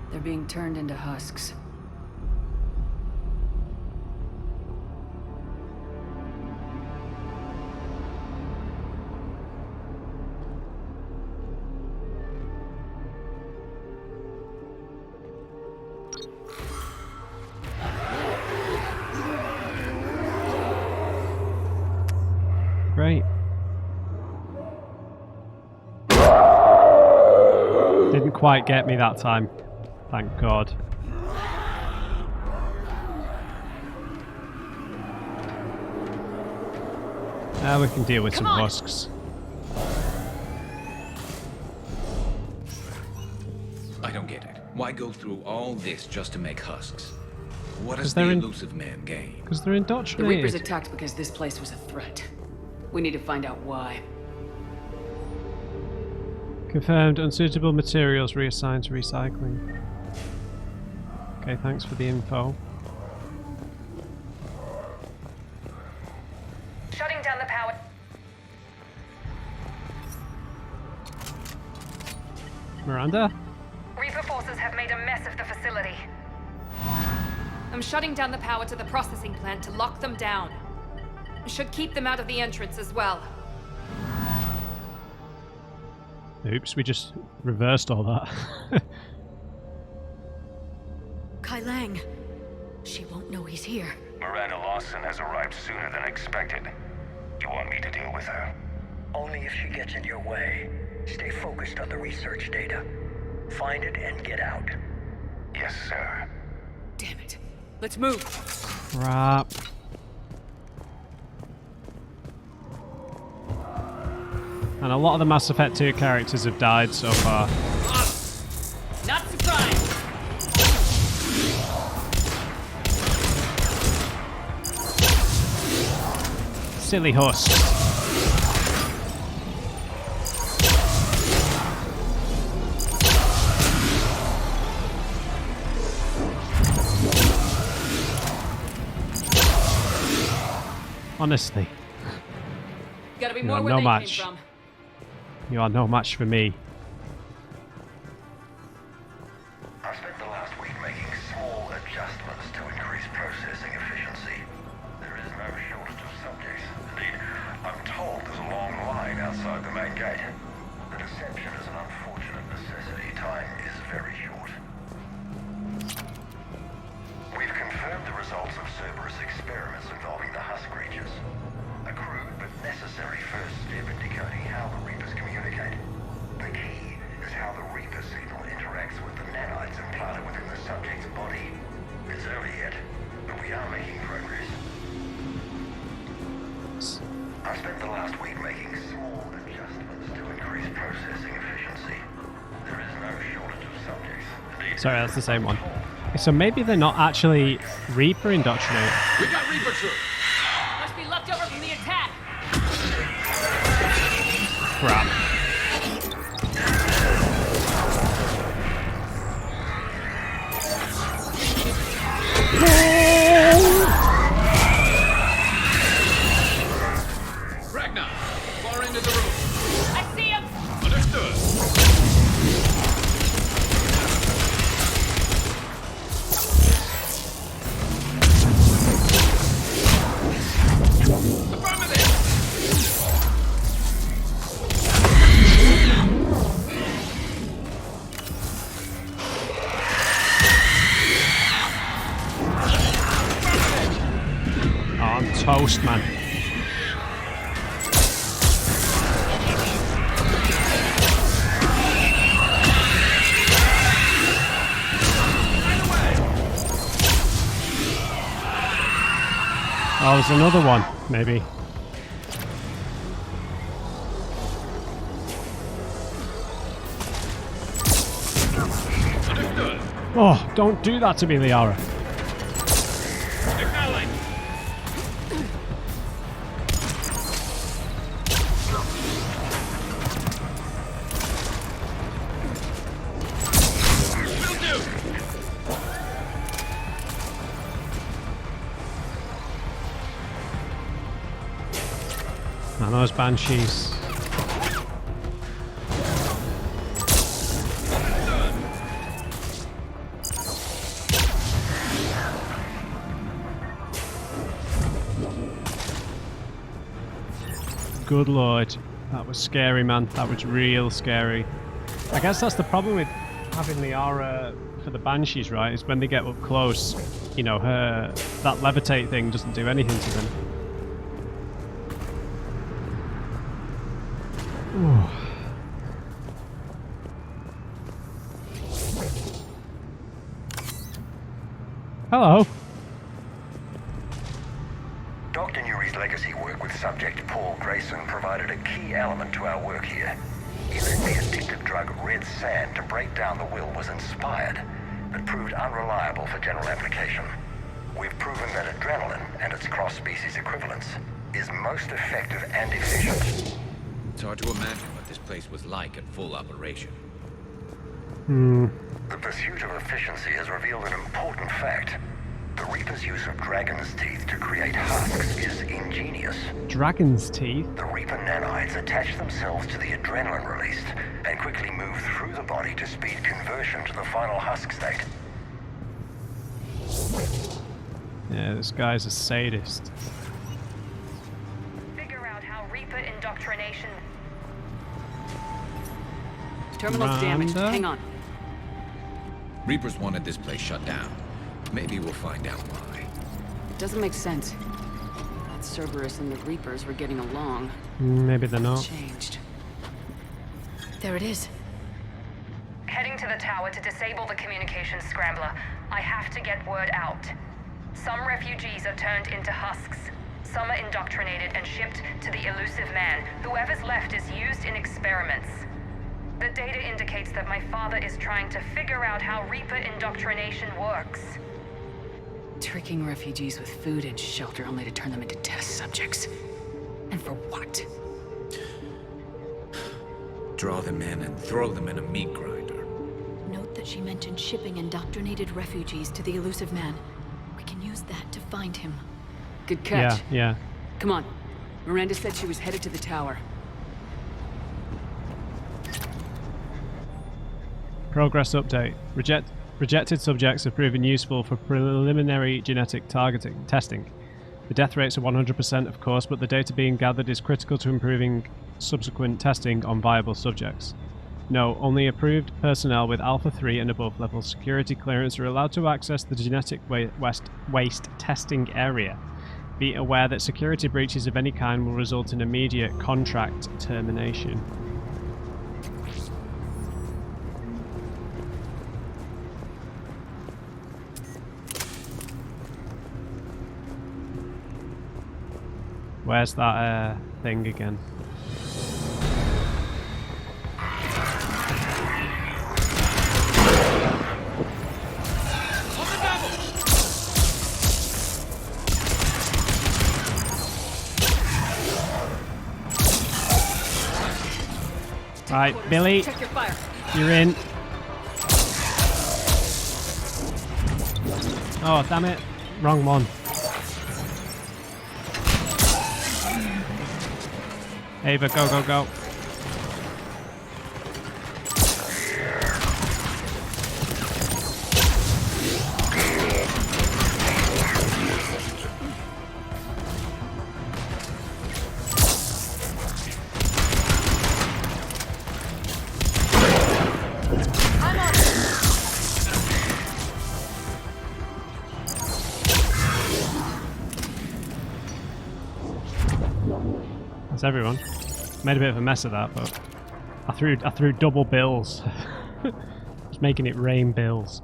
They're being turned into husks. Great. Didn't quite get me that time. Thank God. Now we can deal with some husks. I don't get it. Why go through all this just to make husks? What 'Cause does the they're elusive man gain? Because they're The indoctrinated. Reapers attacked because this place was a threat. We need to find out why. Confirmed, unsuitable materials reassigned to recycling. Okay, thanks for the info. Shutting down the power. Miranda? Reaper forces have made a mess of the facility. I'm shutting down the power to the processing plant to lock them down. Should keep them out of the entrance as well. Oops, we just reversed all that. Kai Lang. She won't know he's here. Miranda Lawson has arrived sooner than expected. You want me to deal with her? Only if she gets in your way. Stay focused on the research data. Find it and get out. Yes, sir. Damn it. Let's move. Crap. And a lot of the Mass Effect 2 characters have died so far. Not surprised. Silly husks. Honestly. gotta be You more are where no they match. came from. You are no match for me. I spent the last week making small adjustments to increase processing efficiency. There is no shortage of subjects. Indeed, I'm told there's a long line outside the main gate. The deception is an unfortunate necessity. Time is very short. We've confirmed the results of Cerberus experiments involving the husk creatures. A crude but necessary first step in decoding how the Reapers communicate. The key is how the Reaper signal interacts with the nanites implanted within the subject's body. It's early yet, but we are making progress. I spent the last week making small adjustments to increase processing efficiency. There is no shortage of subjects. Indeed, Sorry, that's the same one. So maybe they're not actually Reaper indoctrinated. We got Reaper troops! Must be left over from the attack. Crap. Ragnar, far end of the room. I see him. Understood. Oh, I'm toast, man. Oh, there's another one, maybe. Oh, don't do that to me, Liara. And those banshees. Good lord. That was scary, man. That was real scary. I guess that's the problem with having Liara for the banshees, right? Is when they get up close, you know, that levitate thing doesn't do anything to them. Hello. Dr. Nuri's legacy work with subject Paul Grayson provided a key element to our work here. Using the addictive drug red sand to break down the will was inspired, but proved unreliable for general application. We've proven that adrenaline and its cross-species equivalence is most effective and efficient. It's hard to imagine what this place was like at full operation. The pursuit of efficiency has revealed an important fact. The Reaper's use of dragon's teeth to create husks is ingenious. Dragon's teeth? The Reaper nanites attach themselves to the adrenaline released and quickly move through the body to speed conversion to the final husk state. Yeah, this guy's a sadist. Figure out how Reaper indoctrination... Terminal's damaged. Hang on. Reapers wanted this place shut down. Maybe we'll find out why. It doesn't make sense. That Cerberus and the Reapers were getting along. Maybe they're not. Changed. There it is. Heading to the tower to disable the communications scrambler. I have to get word out. Some refugees are turned into husks. Some are indoctrinated and shipped to the elusive man. Whoever's left is used in experiments. The data indicates that my father is trying to figure out how Reaper indoctrination works. Tricking refugees with food and shelter only to turn them into test subjects. And for what? Draw them in and throw them in a meat grinder. Note that she mentioned shipping indoctrinated refugees to the elusive man. We can use that to find him. Good catch. Yeah. Come on. Miranda said she was headed to the tower. Progress update. Rejected subjects have proven useful for preliminary genetic testing. The death rates are 100% of course, but the data being gathered is critical to improving subsequent testing on viable subjects. No, only approved personnel with Alpha 3 and above level security clearance are allowed to access the genetic waste testing area. Be aware that security breaches of any kind will result in immediate contract termination. Where's that thing again? Right, Billy, Check your fire. you're in. Oh, damn it. Wrong one. Ava, go, go, go. That's everyone. Made a bit of a mess of that, but I threw double bills. Just making it rain bills.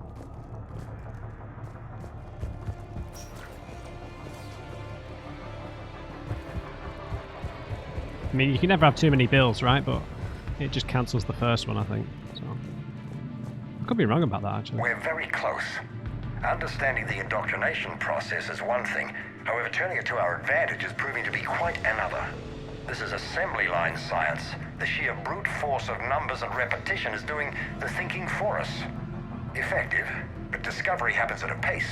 I mean, you can never have too many bills, right? But it just cancels the first one, I think. So I could be wrong about that, actually. We're very close. Understanding the indoctrination process is one thing. However, turning it to our advantage is proving to be quite another. This is assembly line science. The sheer brute force of numbers and repetition is doing the thinking for us. Effective, but discovery happens at a pace.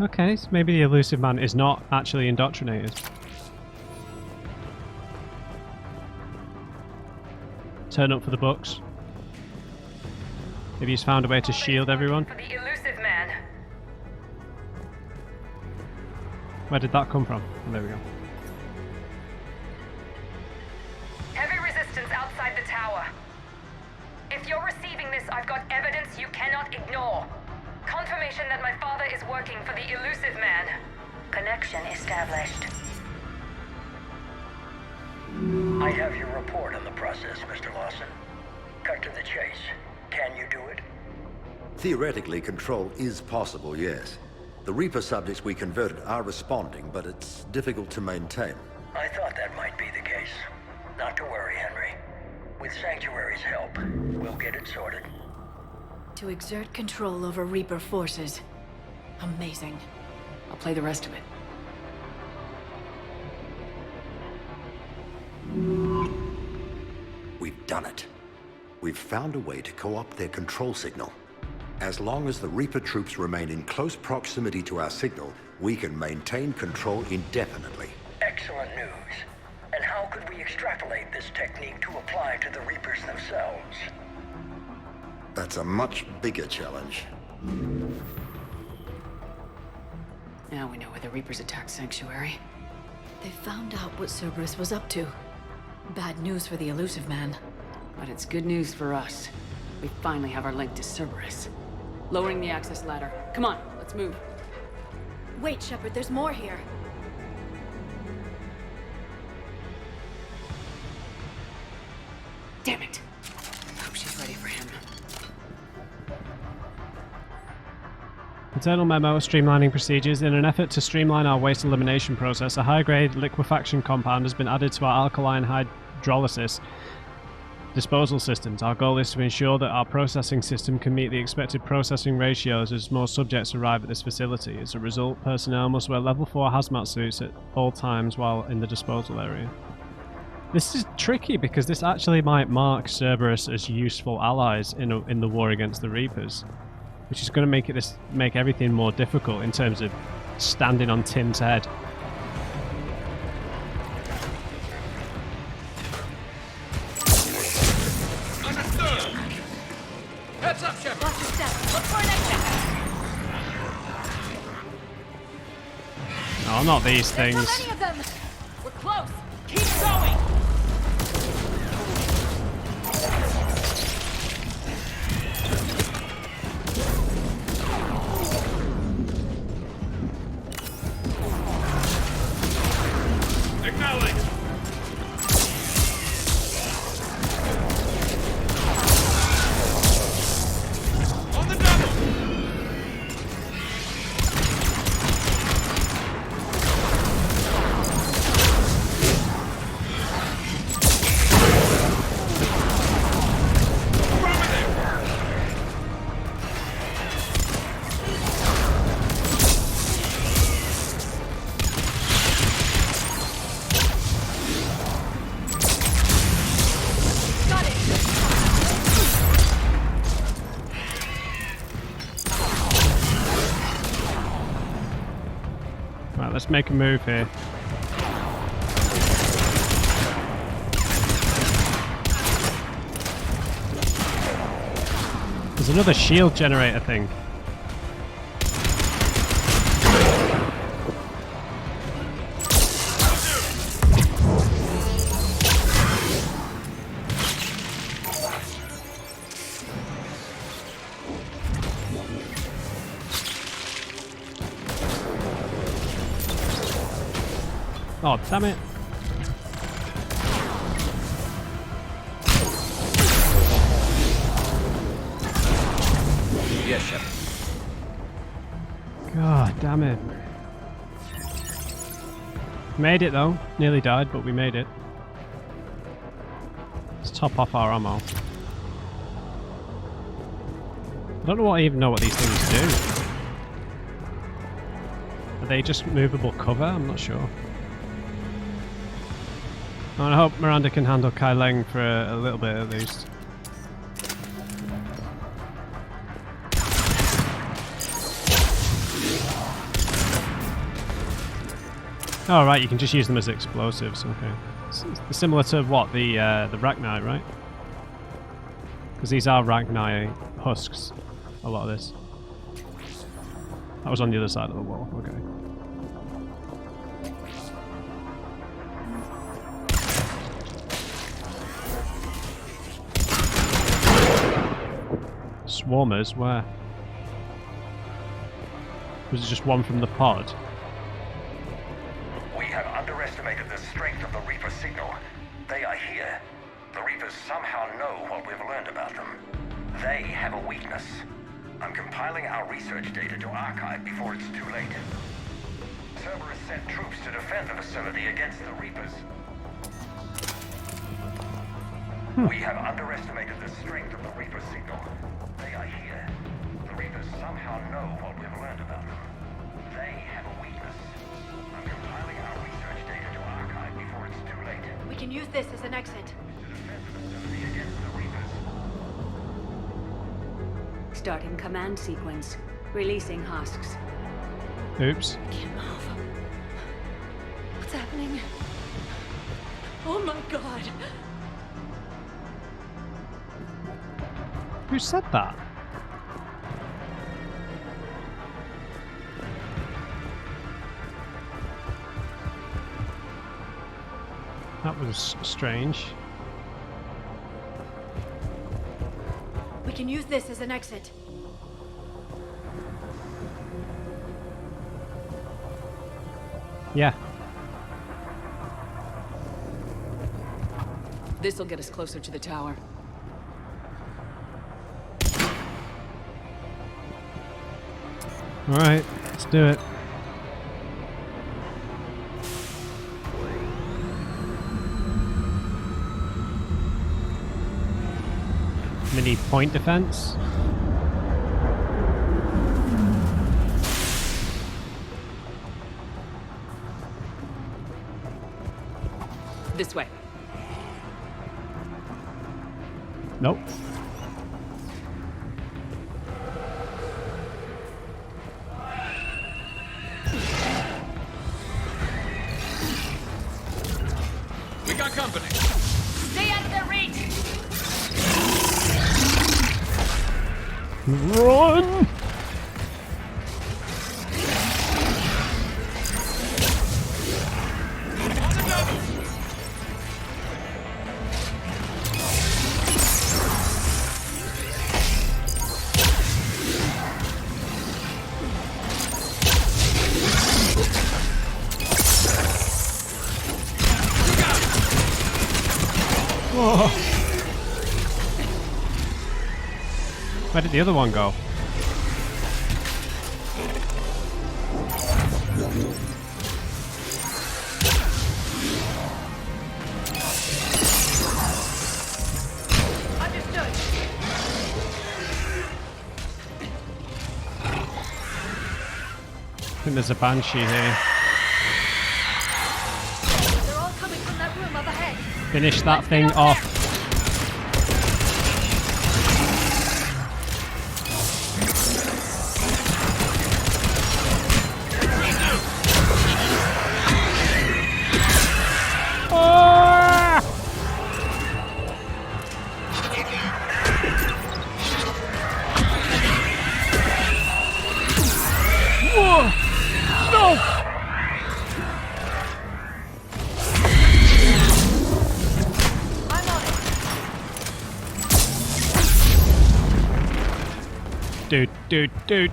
Okay, so maybe the elusive man is not actually indoctrinated. Turn up for the books. Maybe he's found a way to shield everyone. For the elusive man. Where did that come from? Oh, there we go. Heavy resistance outside the tower. If you're receiving this, I've got evidence you cannot ignore. Confirmation that my father is working for the elusive man. Connection established. I have your report on the process, Mr. Lawson. Cut to the chase. Can you do it? Theoretically, control is possible, yes. The Reaper subjects we converted are responding, but it's difficult to maintain. I thought that might be the case. Not to worry, Henry. With Sanctuary's help, we'll get it sorted. To exert control over Reaper forces. Amazing. I'll play the rest of it. We've done it. We've found a way to co-opt their control signal. As long as the Reaper troops remain in close proximity to our signal, we can maintain control indefinitely. Excellent news. And how could we extrapolate this technique to apply to the Reapers themselves? That's a much bigger challenge. Now we know why the Reapers attacked Sanctuary. They found out what Cerberus was up to. Bad news for the elusive man. But it's good news for us. We finally have our link to Cerberus. Lowering the access ladder. Come on, let's move. Wait, Shepard, there's more here. Damn it. Hope she's ready for him. Internal memo, streamlining procedures. In an effort to streamline our waste elimination process, a high-grade liquefaction compound has been added to our alkaline hydrolysis disposal systems. Our goal is to ensure that our processing system can meet the expected processing ratios as more subjects arrive at this facility. As a result, personnel must wear level 4 hazmat suits at all times while in the disposal area. This is tricky because this actually might mark Cerberus as useful allies in the war against the Reapers, which is going to make everything more difficult in terms of standing on Tim's head. Heads up, Shepard. Watch your step. Look for an exit. Oh, not these There's things. so many of them. We're close. Keep going. Acknowledge. On the double. Got it. Right, let's make a move here. There's another shield generator thing. Oh, damn it. Yes, Shepard. God damn it. Made it though. Nearly died, but we made it. Let's top off our ammo. I don't even know what these things do. Are they just movable cover? I'm not sure. I hope Miranda can handle Kai Leng for a little bit at least. Oh right, you can just use them as explosives. Okay, it's similar to what the Rachni, right? Because these are Rachni husks. A lot of this. That was on the other side of the wall. Okay. Swarmers, where? Was it just one from the pod? We have underestimated the strength of the Reaper signal. They are here. The Reapers somehow know what we've learned about them. They have a weakness. I'm compiling our research data to archive before it's too late. Cerberus sent troops to defend the facility against the Reapers. We have underestimated the strength of the Reaper signal. They are here. The Reapers somehow know what we've learned about them. They have a weakness. I'm compiling our research data to archive before it's too late. We can use this as an exit. To defend the facility against the Reapers. Starting command sequence. Releasing husks. Oops. Can't move. What's happening? Oh my god. Who said that? That was strange. We can use this as an exit. Yeah. This'll get us closer to the tower. Alright, let's do it. Mini point defense. This way. Nope. We got company. Stay out of their reach. Run! Whoa. Where did the other one go? Understood. I think there's a banshee here. They're all coming from that room up ahead. Finish that thing off. Dude.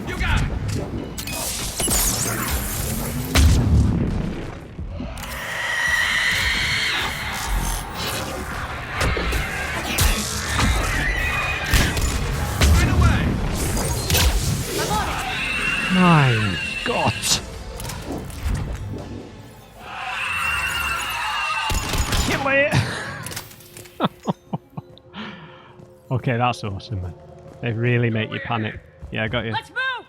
You got it. Right away. I'm on it. My God. Kill it. Okay, that's awesome, man. They really make you panic. Yeah, I got you. Let's move.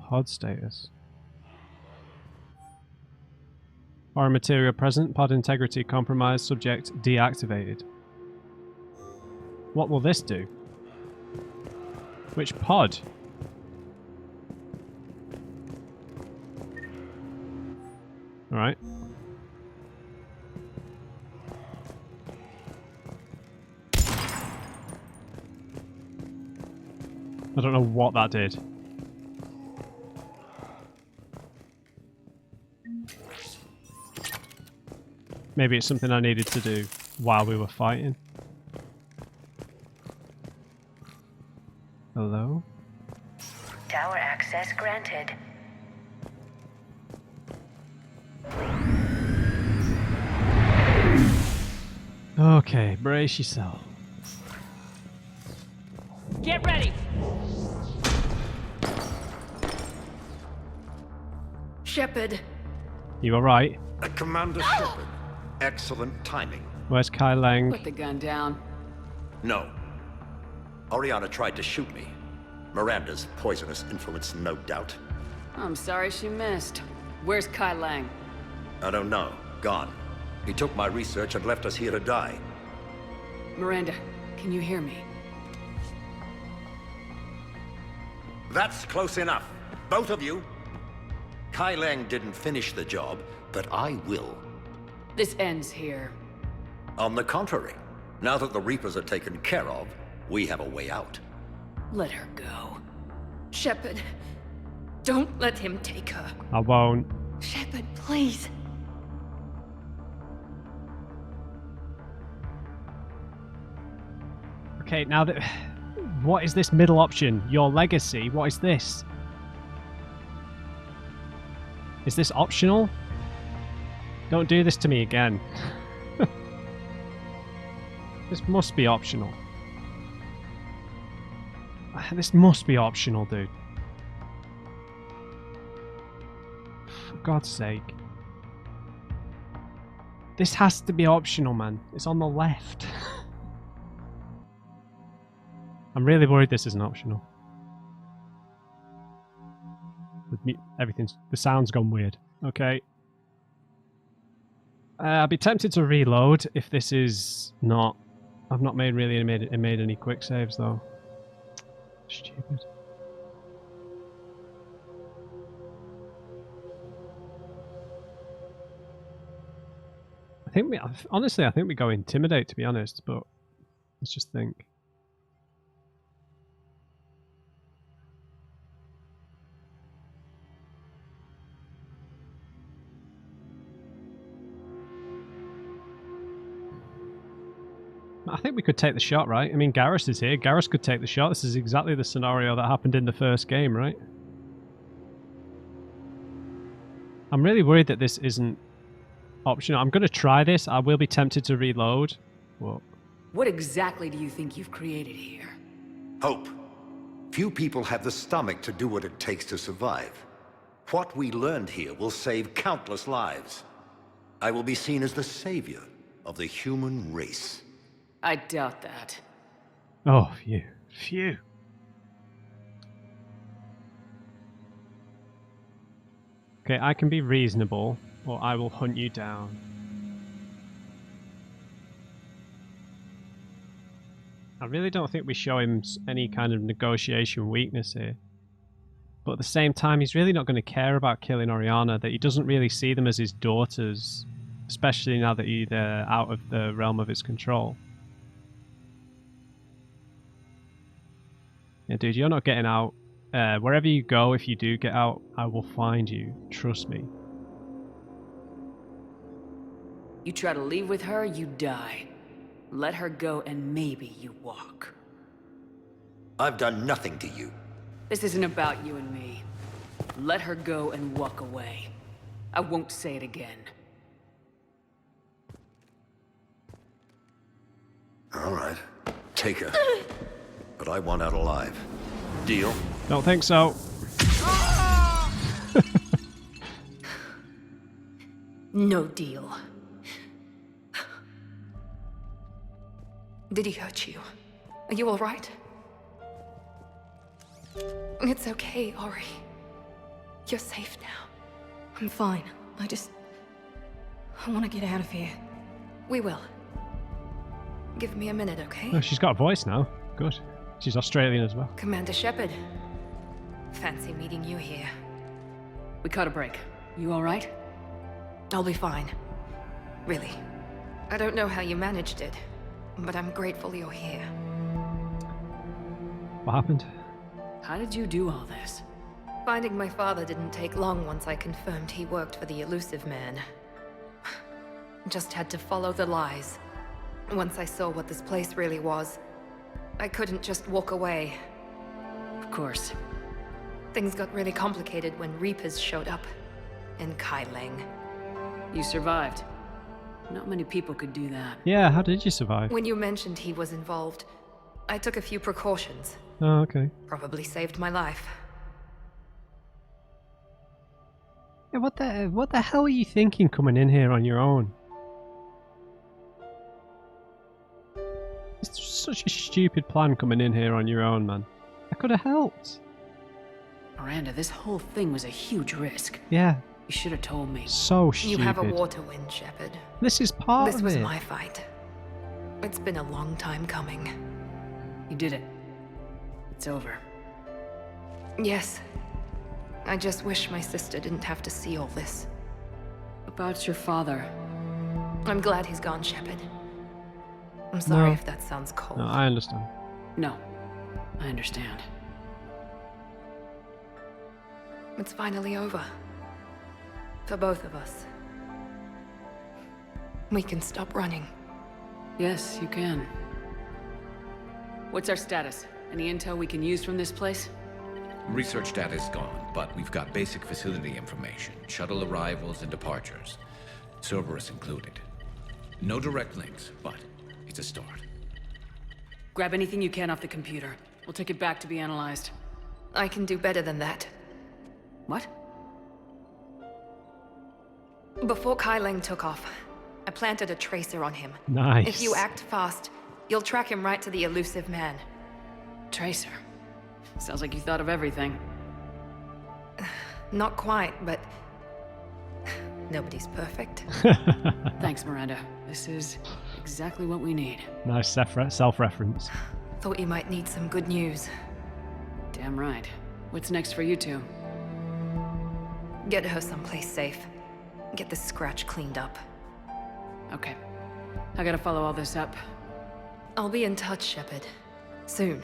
Pod status. Foreign material present. Pod integrity compromised. Subject deactivated. What will this do? Which pod? Alright. I don't know what that did. Maybe it's something I needed to do while we were fighting. Hello? Tower access granted. Okay, brace yourself. Get ready. Shepard. You alright? Commander Shepard. Excellent timing. Where's Kai Lang? Put the gun down. No. Oriana tried to shoot me. Miranda's poisonous influence, no doubt. I'm sorry she missed. Where's Kai Lang? I don't know. Gone. He took my research and left us here to die. Miranda, can you hear me? That's close enough. Both of you. Kai Lang didn't finish the job, but I will. This ends here. On the contrary, now that the Reapers are taken care of, we have a way out. Let her go. Shepard, don't let him take her. I won't. Shepard, please. Okay, now that... What is this middle option? Your legacy? What is this? Is this optional? Don't do this to me again. This must be optional. This must be optional, dude. For God's sake. This has to be optional, man. It's on the left. I'm really worried this isn't optional. The sound's gone weird. Okay. I'd be tempted to reload if this is not... I've not made any quick saves though. Stupid. Honestly, I think we go intimidate, to be honest, but let's just think. I think we could take the shot, right? I mean, Garrus is here. Garrus could take the shot. This is exactly the scenario that happened in the first game, right? I'm really worried that this isn't optional. I'm going to try this. I will be tempted to reload. What? What exactly do you think you've created here? Hope. Few people have the stomach to do what it takes to survive. What we learned here will save countless lives. I will be seen as the savior of the human race. I doubt that. Oh, phew. Phew. Okay, I can be reasonable, or I will hunt you down. I really don't think we show him any kind of negotiation weakness here. But at the same time, he's really not going to care about killing Oriana, that he doesn't really see them as his daughters, especially now that they're out of the realm of his control. Yeah, dude, you're not getting out. Wherever you go, if you do get out, I will find you. Trust me. You try to leave with her, you die. Let her go and maybe you walk. I've done nothing to you. This isn't about you and me. Let her go and walk away. I won't say it again. All right. Take her. But I want out alive. Deal? Don't think so. No deal. Did he hurt you? Are you alright? It's okay, Ori. You're safe now. I'm fine. I want to get out of here. We will. Give me a minute, okay? Oh, she's got a voice now. Good. She's Australian as well. Commander Shepard. Fancy meeting you here. We caught a break. You alright? I'll be fine. Really. I don't know how you managed it, but I'm grateful you're here. What happened? How did you do all this? Finding my father didn't take long once I confirmed he worked for the Elusive Man. Just had to follow the lies. Once I saw what this place really was, I couldn't just walk away. Of course. Things got really complicated when Reapers showed up in Kailang. You survived. Not many people could do that. Yeah, how did you survive? When you mentioned he was involved, I took a few precautions. Oh, okay. Probably saved my life. Yeah, what the hell are you thinking coming in here on your own? It's such a stupid plan coming in here on your own, man. I could have helped. Miranda, this whole thing was a huge risk. Yeah. You should have told me. So stupid. You have a war to win, Shepard. This is part of it. This was my fight. It's been a long time coming. You did it. It's over. Yes. I just wish my sister didn't have to see all this. About your father. I'm glad he's gone, Shepard. I'm sorry No. if that sounds cold. No, I understand. No. I understand. It's finally over. For both of us. We can stop running. Yes, you can. What's our status? Any intel we can use from this place? Research data is gone, but we've got basic facility information, shuttle arrivals and departures, Cerberus included. No direct links, but it's a start. Grab anything you can off the computer. We'll take it back to be analyzed. I can do better than that. What? Before Kailang took off, I planted a tracer on him. Nice. If you act fast, you'll track him right to the Elusive Man. Tracer. Sounds like you thought of everything. Not quite, but nobody's perfect. Thanks, Miranda. This is exactly what we need. Nice self-reference. Thought you might need some good news. Damn right. What's next for you two? Get her someplace safe. Get this scratch cleaned up. Okay. I gotta follow all this up. I'll be in touch, Shepard. Soon.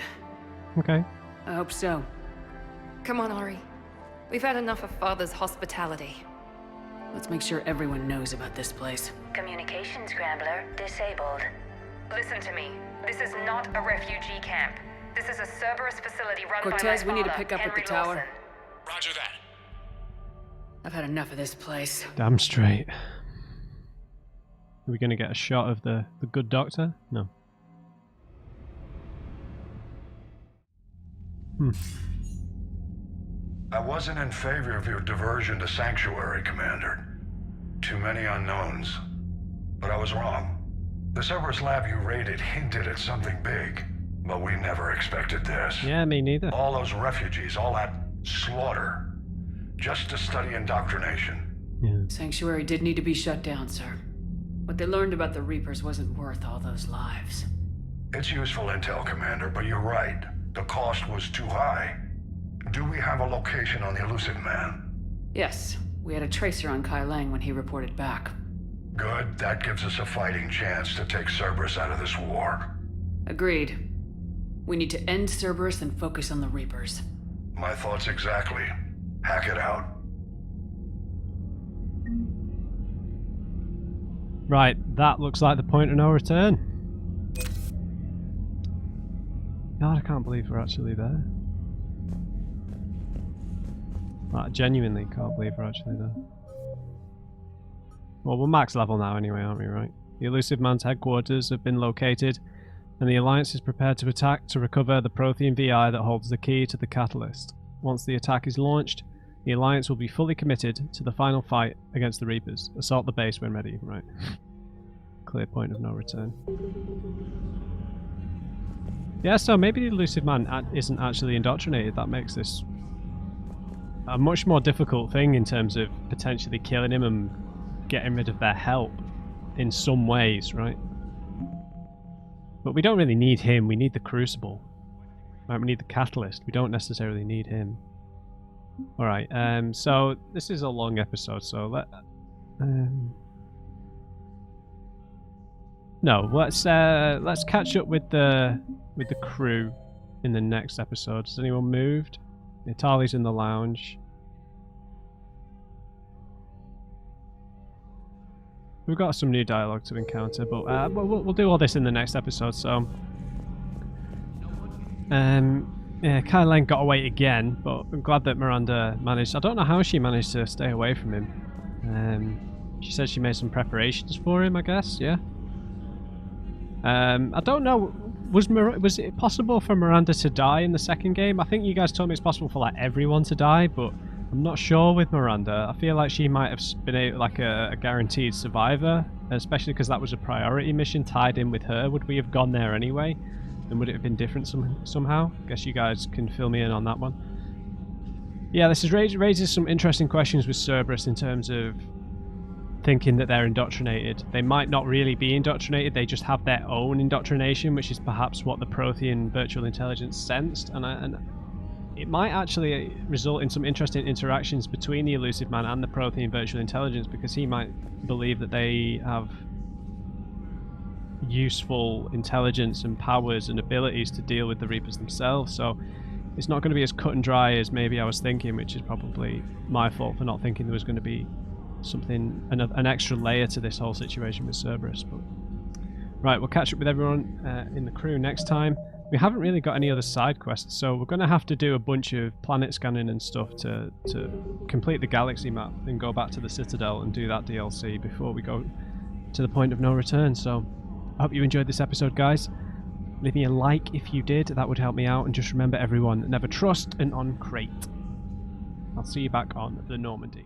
Okay. I hope so. Come on, Ari. We've had enough of Father's hospitality. Let's make sure everyone knows about this place. Communication scrambler disabled. Listen to me. This is not a refugee camp. This is a Cerberus facility run by my Cortez, we need to father, pick up Henry at the tower. Lawson. Roger that. I've had enough of this place. Damn straight. Are we going to get a shot of the good doctor? No. I wasn't in favor of your diversion to Sanctuary, Commander. Too many unknowns. But I was wrong. The Cerberus lab you raided hinted at something big, but we never expected this. Yeah, me neither. All those refugees, all that slaughter, just to study indoctrination. Yeah. Sanctuary did need to be shut down, sir. What they learned about the Reapers wasn't worth all those lives. It's useful intel, Commander, but you're right. The cost was too high. Do we have a location on the elusive man? Yes, we had a tracer on Kai Lang when he reported back. Good, that gives us a fighting chance to take Cerberus out of this war. Agreed. We need to end Cerberus and focus on the Reapers. My thoughts exactly. Hack it out. Right, that looks like the point of no return. God, I can't believe we're actually there. I genuinely can't believe we're actually there. Well, we're max level now anyway, aren't we, right? The Elusive Man's headquarters have been located, and the Alliance is prepared to attack to recover the Prothean VI that holds the key to the catalyst. Once the attack is launched, the Alliance will be fully committed to the final fight against the Reapers. Assault the base when ready, right? Clear point of no return. Yeah, so maybe the Elusive Man isn't actually indoctrinated. That makes this a much more difficult thing in terms of potentially killing him and getting rid of their help in some ways, right? But we don't really need him, we need the Crucible. Right, we need the Catalyst, we don't necessarily need him. Alright, so this is a long episode, so let's catch up with the crew in the next episode. Has anyone moved? Itali's in the lounge. We've got some new dialogue to encounter, but we'll do all this in the next episode. So, yeah, Kai Lang got away again, but I'm glad that Miranda managed. I don't know how she managed to stay away from him. She said she made some preparations for him, I guess. Yeah. I don't know. Was it possible for Miranda to die in the second game? I think you guys told me it's possible for like everyone to die, but I'm not sure with Miranda. I feel like she might have been a guaranteed survivor, especially because that was a priority mission tied in with her. Would we have gone there anyway? And would it have been different somehow? Guess you guys can fill me in on that one. Yeah, this raises some interesting questions with Cerberus in terms of thinking that they're indoctrinated. They might not really be indoctrinated, they just have their own indoctrination, which is perhaps what the Prothean virtual intelligence sensed, and it might actually result in some interesting interactions between the Elusive Man and the Prothean virtual intelligence, because he might believe that they have useful intelligence and powers and abilities to deal with the Reapers themselves. So it's not going to be as cut and dry as maybe I was thinking, which is probably my fault for not thinking there was going to be something, an extra layer to this whole situation with Cerberus. But right, we'll catch up with everyone in the crew next time. We haven't really got any other side quests, so we're going to have to do a bunch of planet scanning and stuff to complete the galaxy map and go back to the Citadel and do that DLC before we go to the point of no return. So I hope you enjoyed this episode, guys. Leave me a like if you did, that would help me out, and just remember everyone, never trust an uncrate. I'll see you back on the Normandy.